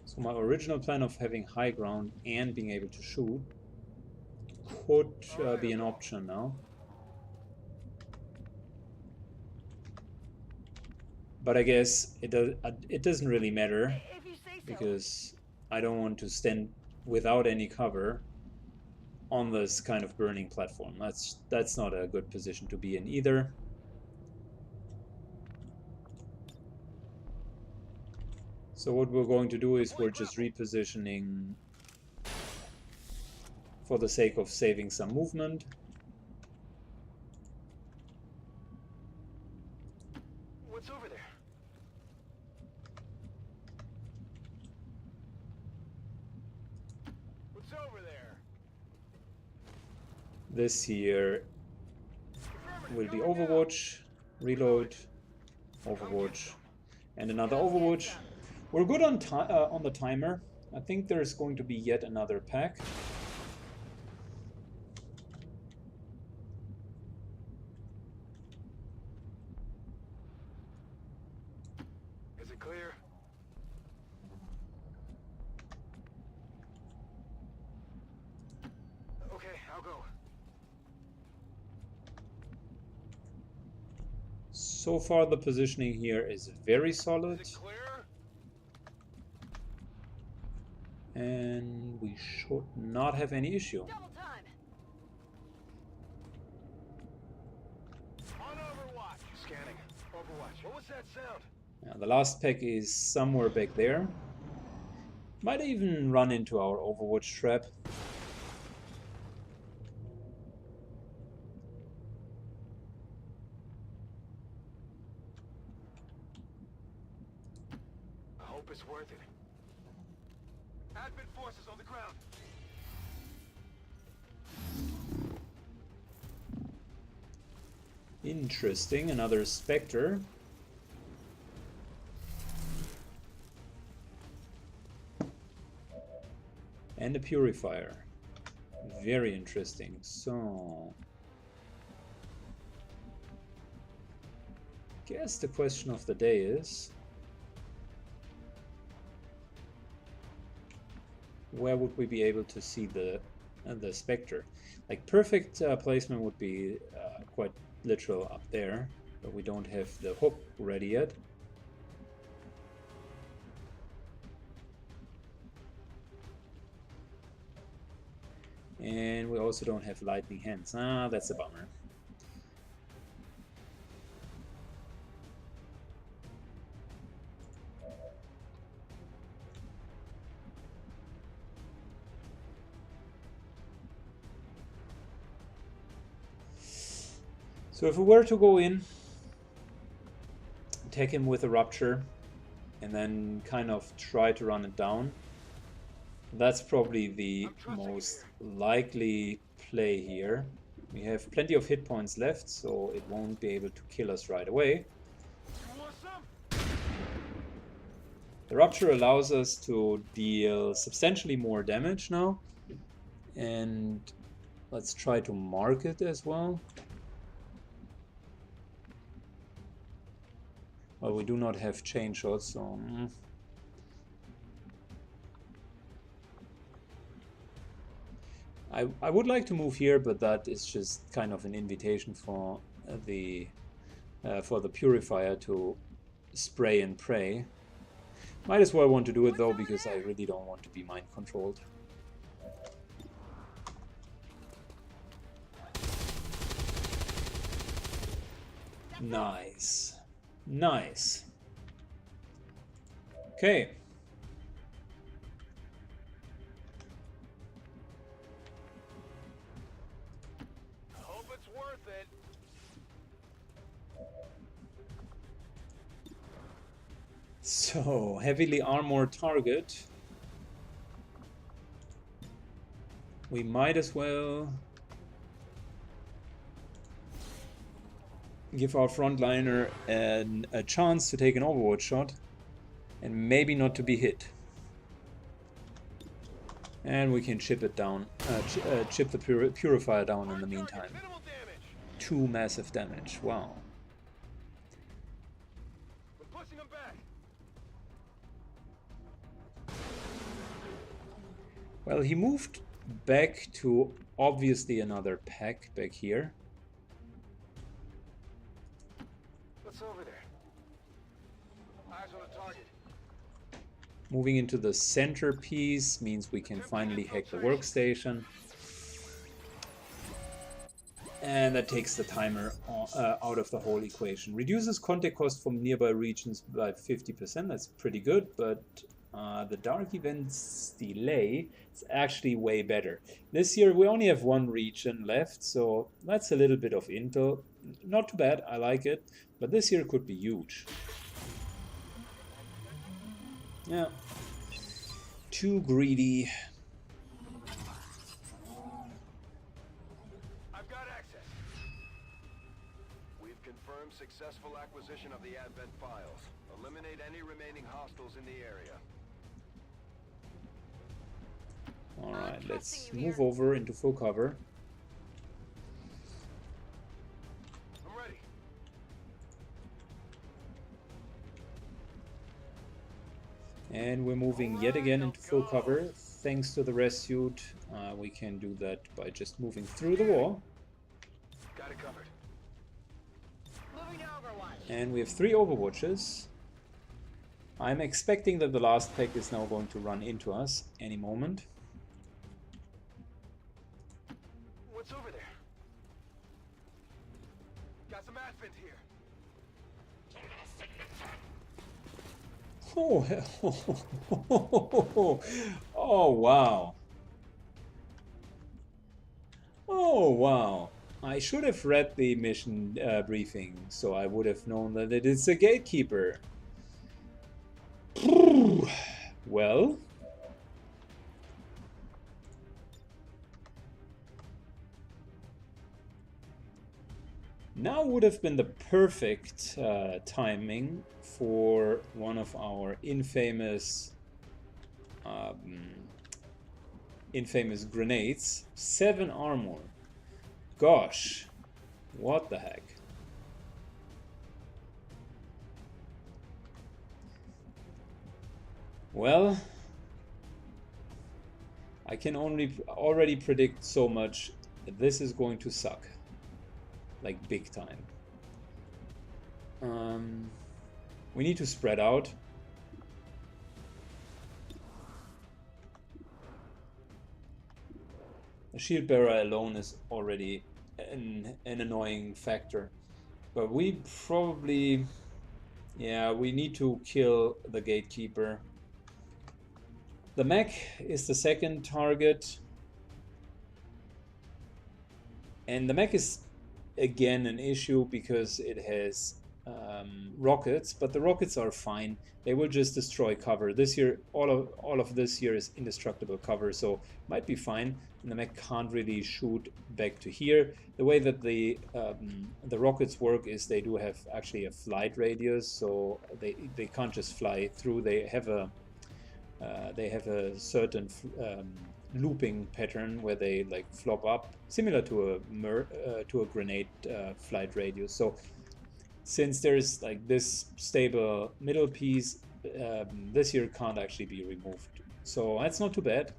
So my original plan of having high ground and being able to shoot could be an option now. But I guess it doesn't really matter If you say so. because I don't want to stand without any cover on this kind of burning platform. That's not a good position to be in either. So what we're going to do is we're just repositioning for the sake of saving some movement. What's over there? What's over there? This here will be Overwatch, Reload, Overwatch, and another Overwatch. We're good on the timer. I think there's going to be yet another pack. Is it clear? Okay, I'll go. So far the positioning here is very solid. Is it clear? And we should not have any issue. Double time. On Overwatch. Scanning. Overwatch. What was that sound? The last pack is somewhere back there. Might even run into our Overwatch trap. I hope it's worth it. Advent forces on the ground. Interesting, another Spectre. And a Purifier. Very interesting. So, guess the question of the day is, where would we be able to see the Spectre? Like, perfect placement would be quite literal up there, but we don't have the hook ready yet. And we also don't have lightning hands. Ah, that's a bummer. So if we were to go in, attack him with a rupture, and then kind of try to run it down, that's probably the most likely play here. We have plenty of hit points left, so it won't be able to kill us right away. You want some? The rupture allows us to deal substantially more damage now, and let's try to mark it as well. Well, we do not have chain shots, so I would like to move here, but that is just kind of an invitation for the Purifier to spray and pray. Might as well want to do it though, because I really don't want to be mind controlled. Nice. Nice. Okay. I hope it's worth it. So, heavily armored target. We might as well give our frontliner a chance to take an Overwatch shot and maybe not to be hit. And we can chip it down, chip the Purifier down in the meantime. Minimal damage. 2 massive damage, wow. We're pushing them back. Well, he moved back to obviously another pack back here. What's over there? Eyes on the target. Moving into the centerpiece means we can finally hack the workstation. And that takes the timer out of the whole equation. Reduces contact cost from nearby regions by 50%. That's pretty good, but the dark events delay is actually way better. This year we only have 1 region left, so that's a little bit of intel. Not too bad, I like it, but this year could be huge. Yeah. Too greedy. I've got access. We've confirmed successful acquisition of the Advent files. Eliminate any remaining hostiles in the area. Alright, let's move over into full cover. I'm ready. And we're moving yet again into full cover. Thanks to the res suit, we can do that by just moving through the wall. Got it covered. Moving to Overwatch. And we have 3 Overwatches. I'm expecting that the last pack is now going to run into us any moment. What's over there? Got some Advent here. Oh, oh wow. Oh wow. I should have read the mission briefing, so I would have known that it is a gatekeeper. Well, now would have been the perfect timing for one of our infamous grenades. 7 armor. Gosh, what the heck. Well, I can already predict so much that this is going to suck. Like big time. We need to spread out. The shield bearer alone is already an annoying factor. But we probably... yeah, we need to kill the gatekeeper. The mech is the second target. And the mech is again an issue because it has rockets, but the rockets are fine. They will just destroy cover. This here, all of this here is indestructible cover, so might be fine. And the mech can't really shoot back to here. The way that the rockets work is they do have actually a flight radius, so they can't just fly through. They have a certain looping pattern where they like flop up, similar to a grenade flight radius. So since there's like this stable middle piece, this here can't actually be removed. So that's not too bad.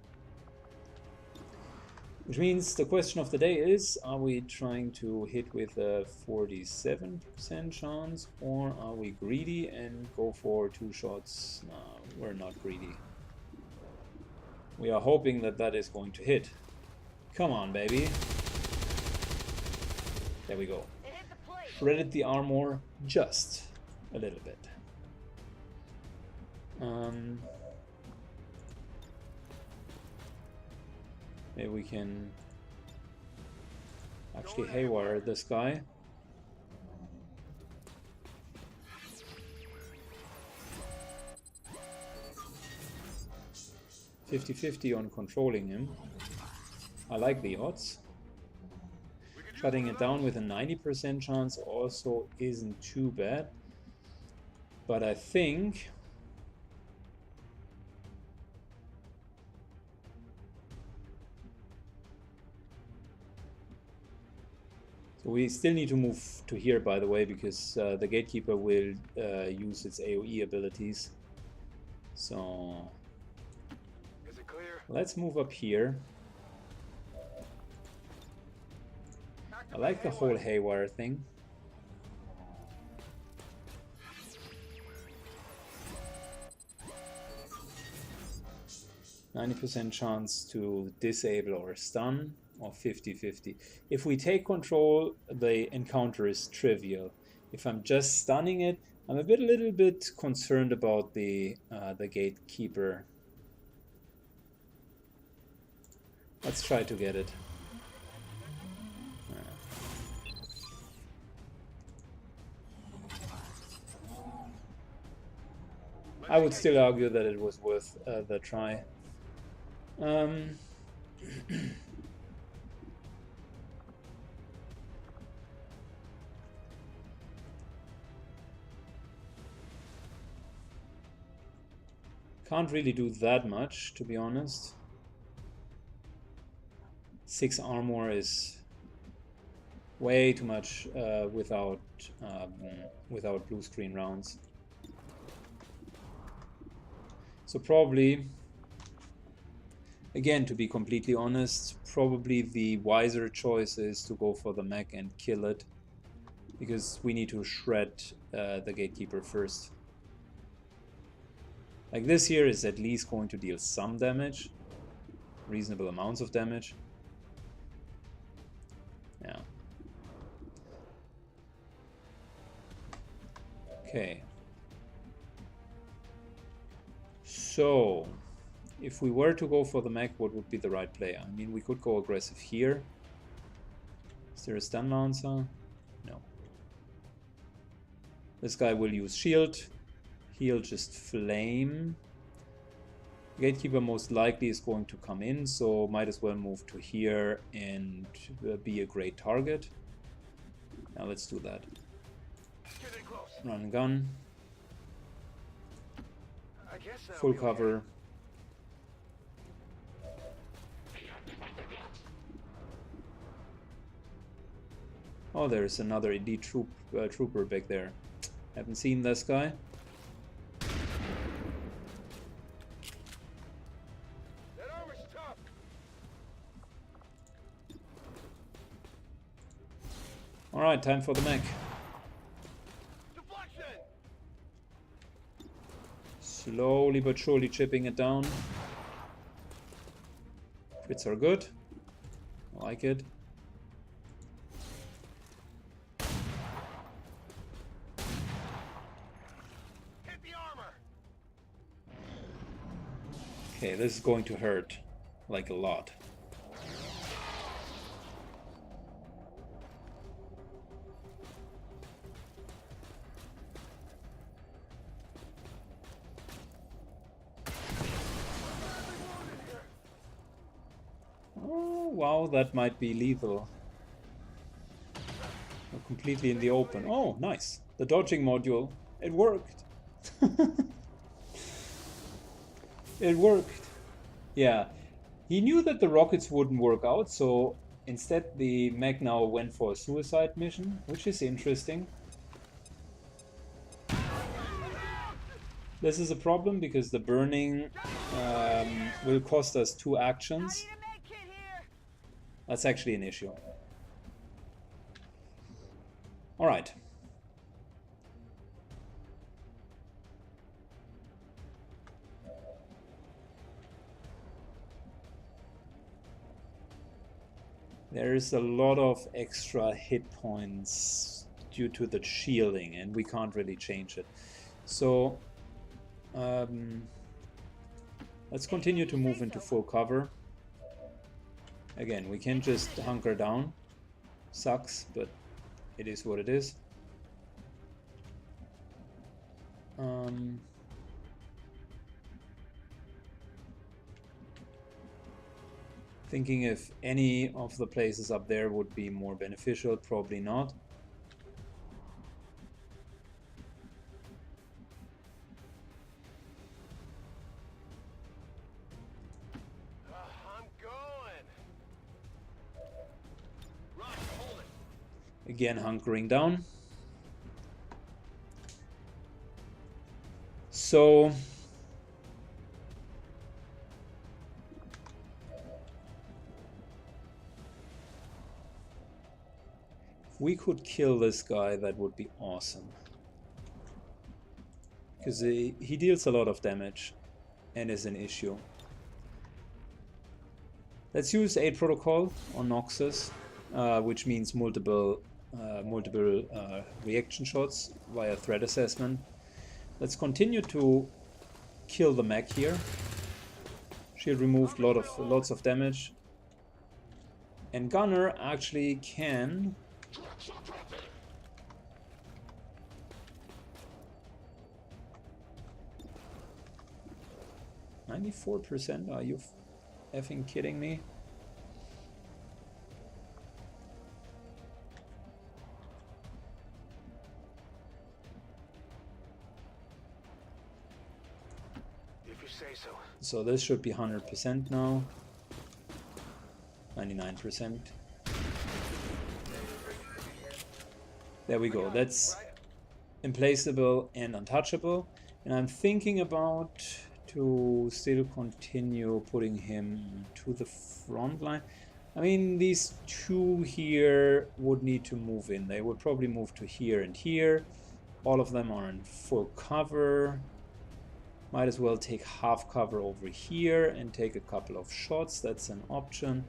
Which means the question of the day is, are we trying to hit with a 47% chance, or are we greedy and go for 2 shots? No, we're not greedy. We are hoping that that is going to hit. Come on, baby. There we go. Shredded the armor just a little bit. Maybe we can actually haywire this guy. $50-50 on controlling him. I like the odds. Shutting it down with a 90% chance also isn't too bad. But I think... so we still need to move to here, by the way, because the Gatekeeper will use its AoE abilities. So... let's move up here. I like the whole haywire thing. %90 chance to disable or stun, or 50-50. If we take control, the encounter is trivial. If I'm just stunning it, I'm a little bit concerned about the Gatekeeper. Let's try to get it. I would still argue that it was worth the try. Can't really do that much, to be honest. 6 armor is way too much without blue screen rounds. So probably, again, to be completely honest, probably the wiser choice is to go for the mech and kill it, because we need to shred the Gatekeeper first. Like this here is at least going to deal some damage, reasonable amounts of damage. Yeah. Okay. So, if we were to go for the mech, what would be the right play? I mean, we could go aggressive here. Is there a stun lancer? No. This guy will use shield. He'll just flame. Gatekeeper most likely is going to come in, so might as well move to here and be a great target. Now let's do that. Run and gun. Full cover. Oh, there's another elite trooper back there. Haven't seen this guy. That armor's tough. All right, time for the mech. Deflection. Slowly but surely chipping it down. Crits are good. I like it. Hit the armor. Okay, this is going to hurt, like a lot. Oh, wow, that might be lethal. We're completely in the open. Oh, nice. The dodging module. It worked. It worked. Yeah. He knew that the rockets wouldn't work out, so instead the mech now went for a suicide mission, which is interesting. This is a problem because the burning will cost us 2 actions. That's actually an issue. Alright. There's a lot of extra hit points due to the shielding, and we can't really change it. So, let's continue to move into full cover. Again, we can just hunker down. Sucks, but it is what it is. Thinking if any of the places up there would be more beneficial, probably not. I'm going. Run, hold it. Again, hunkering down. So if we could kill this guy, that would be awesome. Because he deals a lot of damage and is an issue. Let's use a protocol on Noxus, which means multiple reaction shots via threat assessment. Let's continue to kill the mech here. Shield removed lots of damage. And Gunner actually can 94%? Are you effing kidding me? If you say so. So this should be 100% now. 99%. There we go. That's implaceable and untouchable. And I'm thinking about to still continue putting him to the front line. I mean, these two here would need to move in. They would probably move to here and here. All of them are in full cover. Might as well take half cover over here and take a couple of shots. That's an option.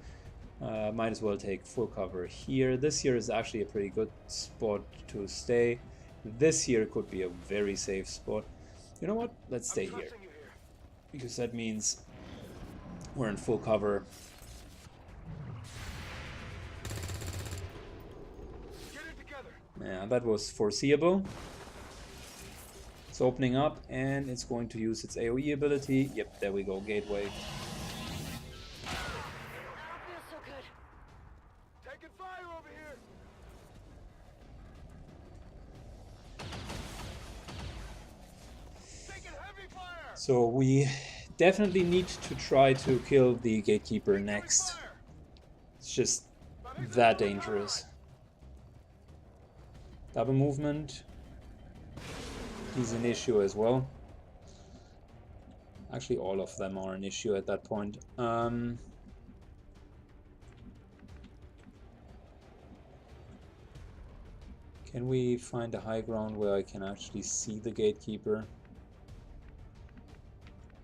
Might as well take full cover here. This here is actually a pretty good spot to stay. This here could be a very safe spot. You know what? Let's stay here. because that means we're in full cover. Get it together. Yeah, that was foreseeable. It's opening up and it's going to use its AoE ability. Yep, there we go, gateway. I don't feel so good. Taking fire over here. Taking heavy fire. So we definitely need to try to kill the Gatekeeper next. Fire. It's just that dangerous. Double movement. He's an issue as well. Actually, all of them are an issue at that point. Can we find a high ground where I can actually see the Gatekeeper?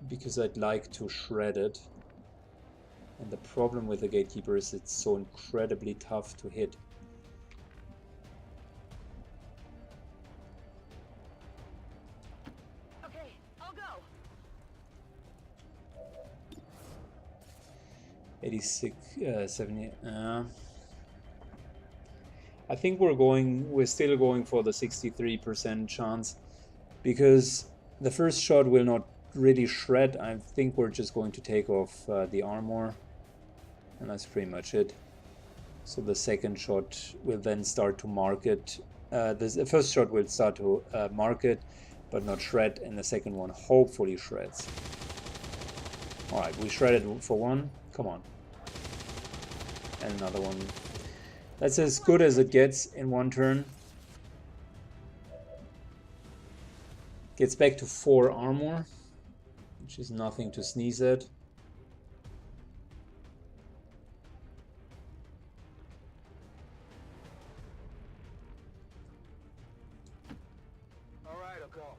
Because I'd like to shred it. And the problem with the Gatekeeper is it's so incredibly tough to hit. Okay, I'll go. 86, 70. I think we're still going for the 63% chance, because the first shot will not really shred. I think we're just going to take off the armor, and that's pretty much it. So the second shot will then start to mark it. The first shot will start to mark it, but not shred, and the second one hopefully shreds. Alright, we shredded for one. Come on. And another one. That's as good as it gets in one turn. Gets back to 4 armor, which is nothing to sneeze at. All right, I'll go.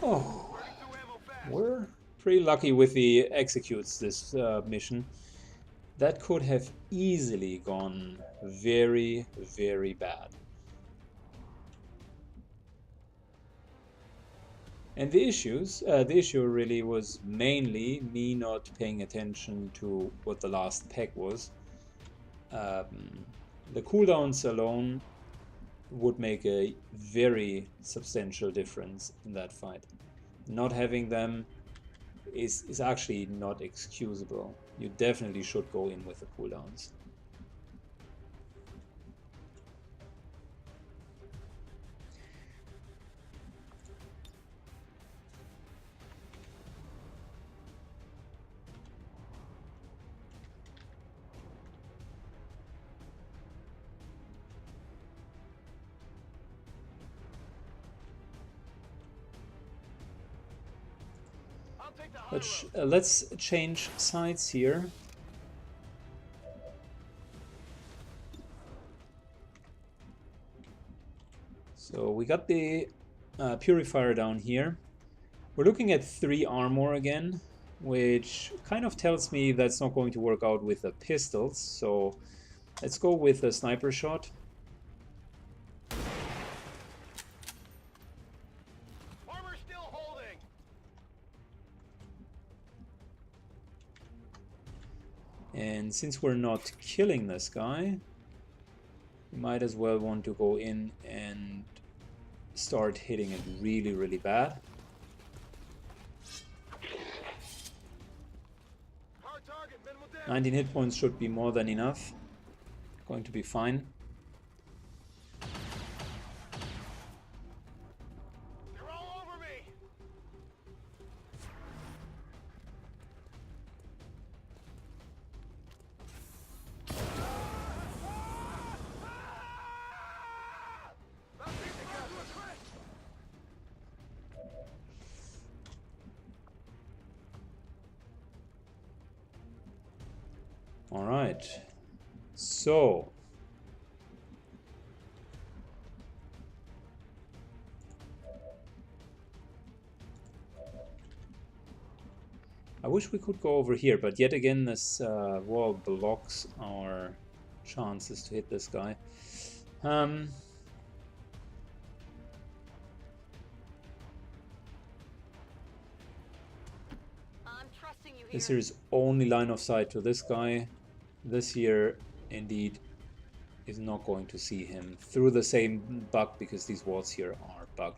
Oh, Burning through ammo fast. we're pretty lucky with the executes this mission. That could have easily gone very, very bad. And the issue really was mainly me not paying attention to what the last peg was. The cooldowns alone would make a very substantial difference in that fight. Not having them is actually not excusable. You definitely should go in with the cooldowns. I'll take the high road. Let's change sides here. So we got the purifier down here. We're looking at 3 armor again, which kind of tells me that's not going to work out with the pistols. So let's go with a sniper shot. Armor still holding. And since we're not killing this guy, we might as well want to go in and start hitting it really, really bad. Hard target, minimal damage. 19 hit points should be more than enough. Going to be fine. They're all over me. All right. So I wish we could go over here, but yet again this wall blocks our chances to hit this guy. I'm trusting you here. This here is only line of sight to this guy. This here indeed is not going to see him through the same bug because these walls here are bugged.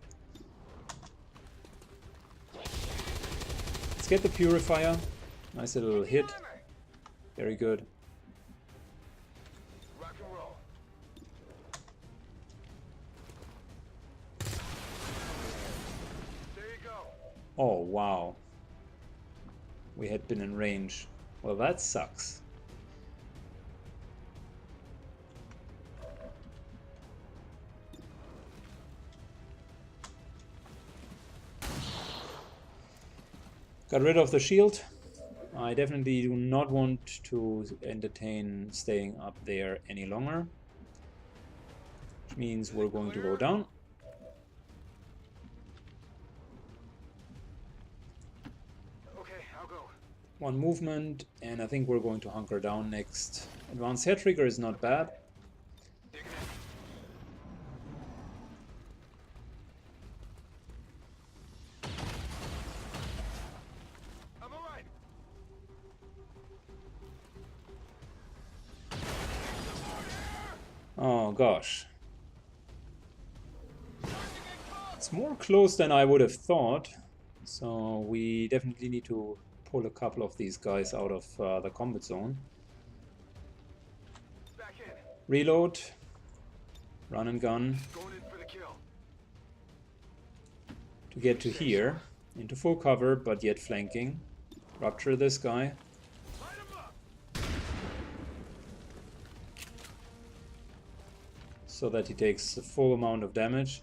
Let's get the purifier. Nice little hit. Very good. Rock and roll. There you go. Oh wow. We had been in range. Well, that sucks. Got rid of the shield. I definitely do not want to entertain staying up there any longer. Which means we're going to go down. Okay, I'll go. One movement, and I think we're going to hunker down next. Advanced hair trigger is not bad. Dig it in. I'm alright. Oh gosh. It's more close than I would have thought. So we definitely need to pull a couple of these guys out of the combat zone. Back in. Reload. Run and gun Going in for the kill. to get to here. Into full cover, but yet flanking. Rupture this guy. Light 'em up. So that he takes the full amount of damage.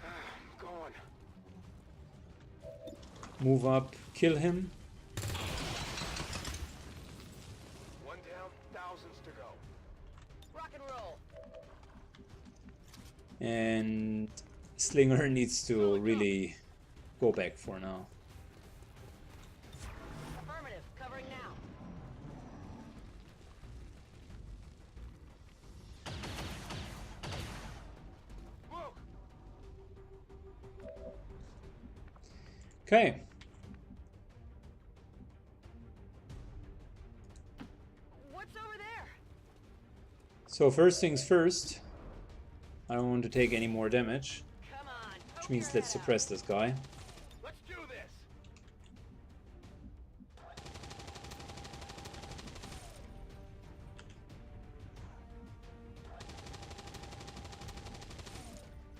I'm going. Move up, kill him. One down, thousands to go. Rock and roll. And Slinger needs to really go back for now. Affirmative. Covering now. Whoa. Okay. What's over there? So first things first. I don't want to take any more damage. Come on. Which means let's suppress this guy. Let's do this.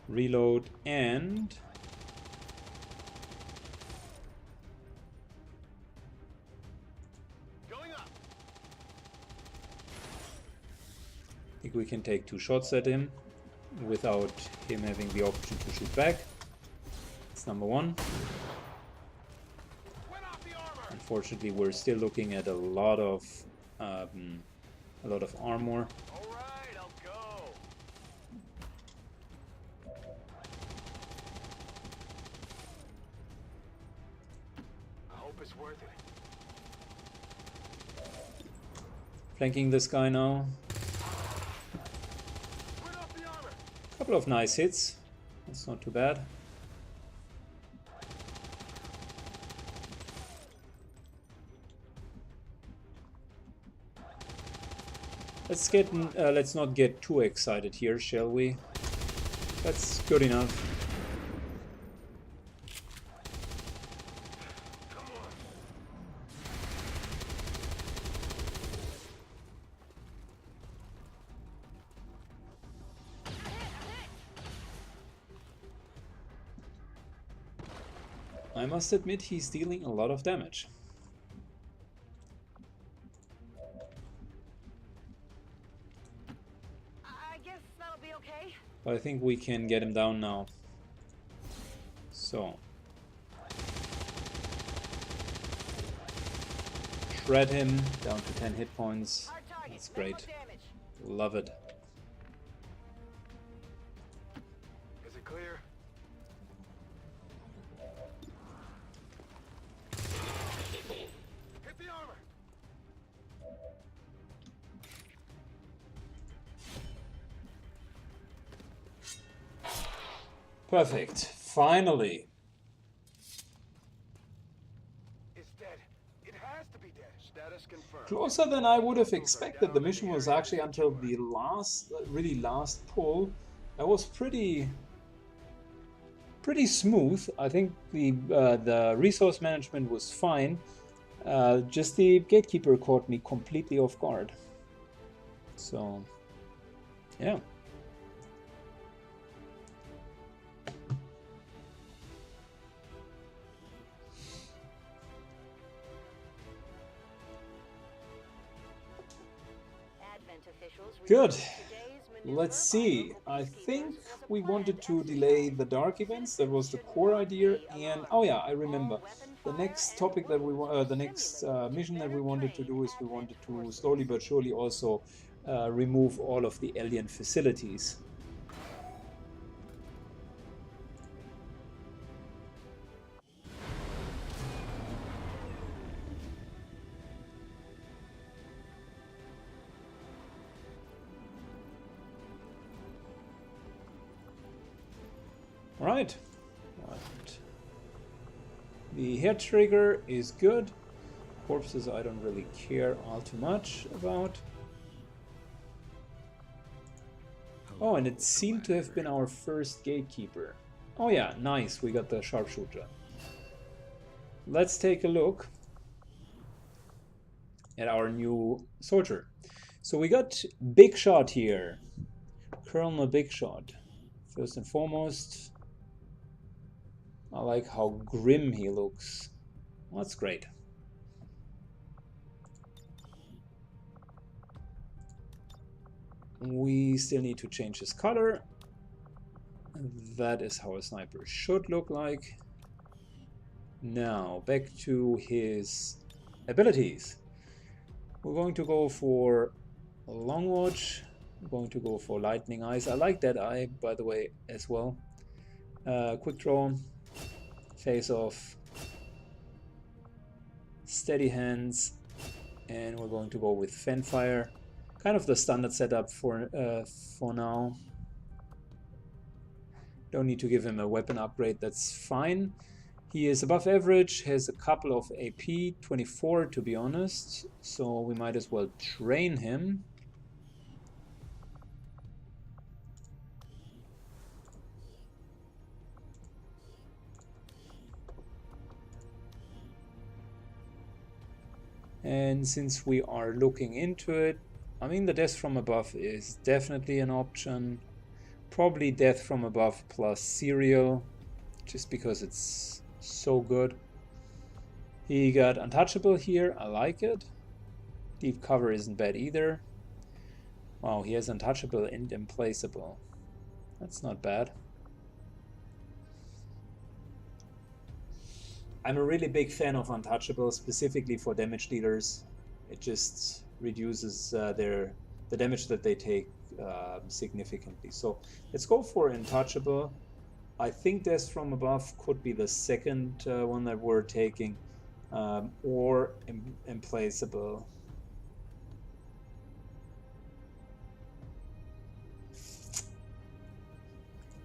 Reload and... Going up. I think we can take 2 shots at him without him having the option to shoot back. That's number 1. Went off the armor. Unfortunately, we're still looking at a lot of armor. All right, I'll go. I hope it's worth it. Flanking this guy now. Went off the armor. Couple of nice hits. That's not too bad. Let's not get too excited here, shall we? That's good enough. Come on. I must admit he's dealing a lot of damage. I guess that'll be okay. But I think we can get him down now. So. Shred him down to 10 hit points. Hard target. That's Minimal great. damage. Love it. Is it clear? Perfect. Finally. It's dead. It has to be dead. Status confirmed. Closer than I would have expected. The mission was actually until the last, really last pull. That was pretty smooth. I think the resource management was fine. Just the Gatekeeper caught me completely off guard. So, yeah. Good. Let's see. I think we wanted to delay the dark events. That was the core idea. And oh yeah, I remember. The next topic that we the next mission that we wanted to do is we wanted to slowly but surely also remove all of the alien facilities. Right. The hair trigger is good. Corpses I don't really care all too much about. Oh, and it seemed to have been our first Gatekeeper. Oh yeah, nice, we got the sharpshooter. Let's take a look at our new soldier. So we got Big Shot here. Colonel Big Shot. First and foremost, I like how grim he looks. That's great. We still need to change his color. That is how a sniper should look like. Now, back to his abilities. We're going to go for Long Watch. We're going to go for Lightning Eyes. I like that eye, by the way, as well. Quick Draw. Face Off. Steady Hands. And we're going to go with Fanfire. Kind of the standard setup for now. Don't need to give him a weapon upgrade, that's fine. He is above average, has a couple of AP, 24 to be honest, so we might as well train him. And since we are looking into it, I mean, the death from above is definitely an option. Probably death from above plus serial, just because it's so good. He got untouchable here, I like it. Deep cover isn't bad either. Wow, he has untouchable and implaceable. That's not bad. I'm a really big fan of untouchable, specifically for damage dealers. It just reduces the damage that they take significantly. So let's go for untouchable. I think death from above could be the second one that we're taking, or implaceable.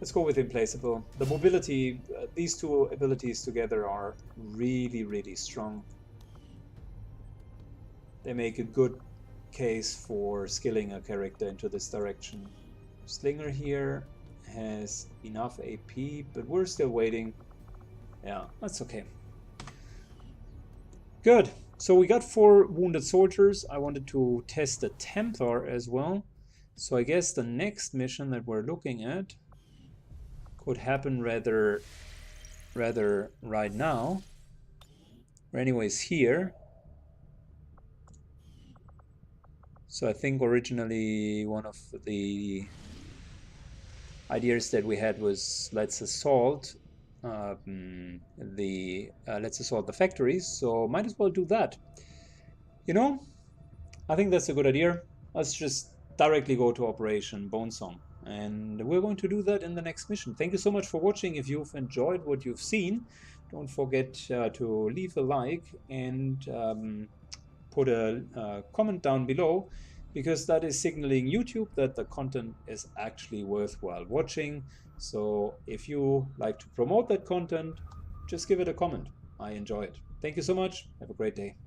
Let's go with implaceable. The mobility, these two abilities together are really, really strong. They make a good case for skilling a character into this direction. Slinger here has enough AP, but we're still waiting. Yeah, that's okay. Good. So we got 4 wounded soldiers. I wanted to test the Templar as well. So I guess the next mission that we're looking at could happen rather right now. Or anyways here. So I think originally one of the ideas that we had was let's assault the factories. So might as well do that. You know, I think that's a good idea. Let's just directly go to Operation Bonesong, and we're going to do that in the next mission. Thank you so much for watching. If you've enjoyed what you've seen, don't forget to leave a like and put a comment down below, because that is signaling YouTube that the content is actually worthwhile watching. So if you like to promote that content, just give it a comment. I enjoy it. Thank you so much. Have a great day.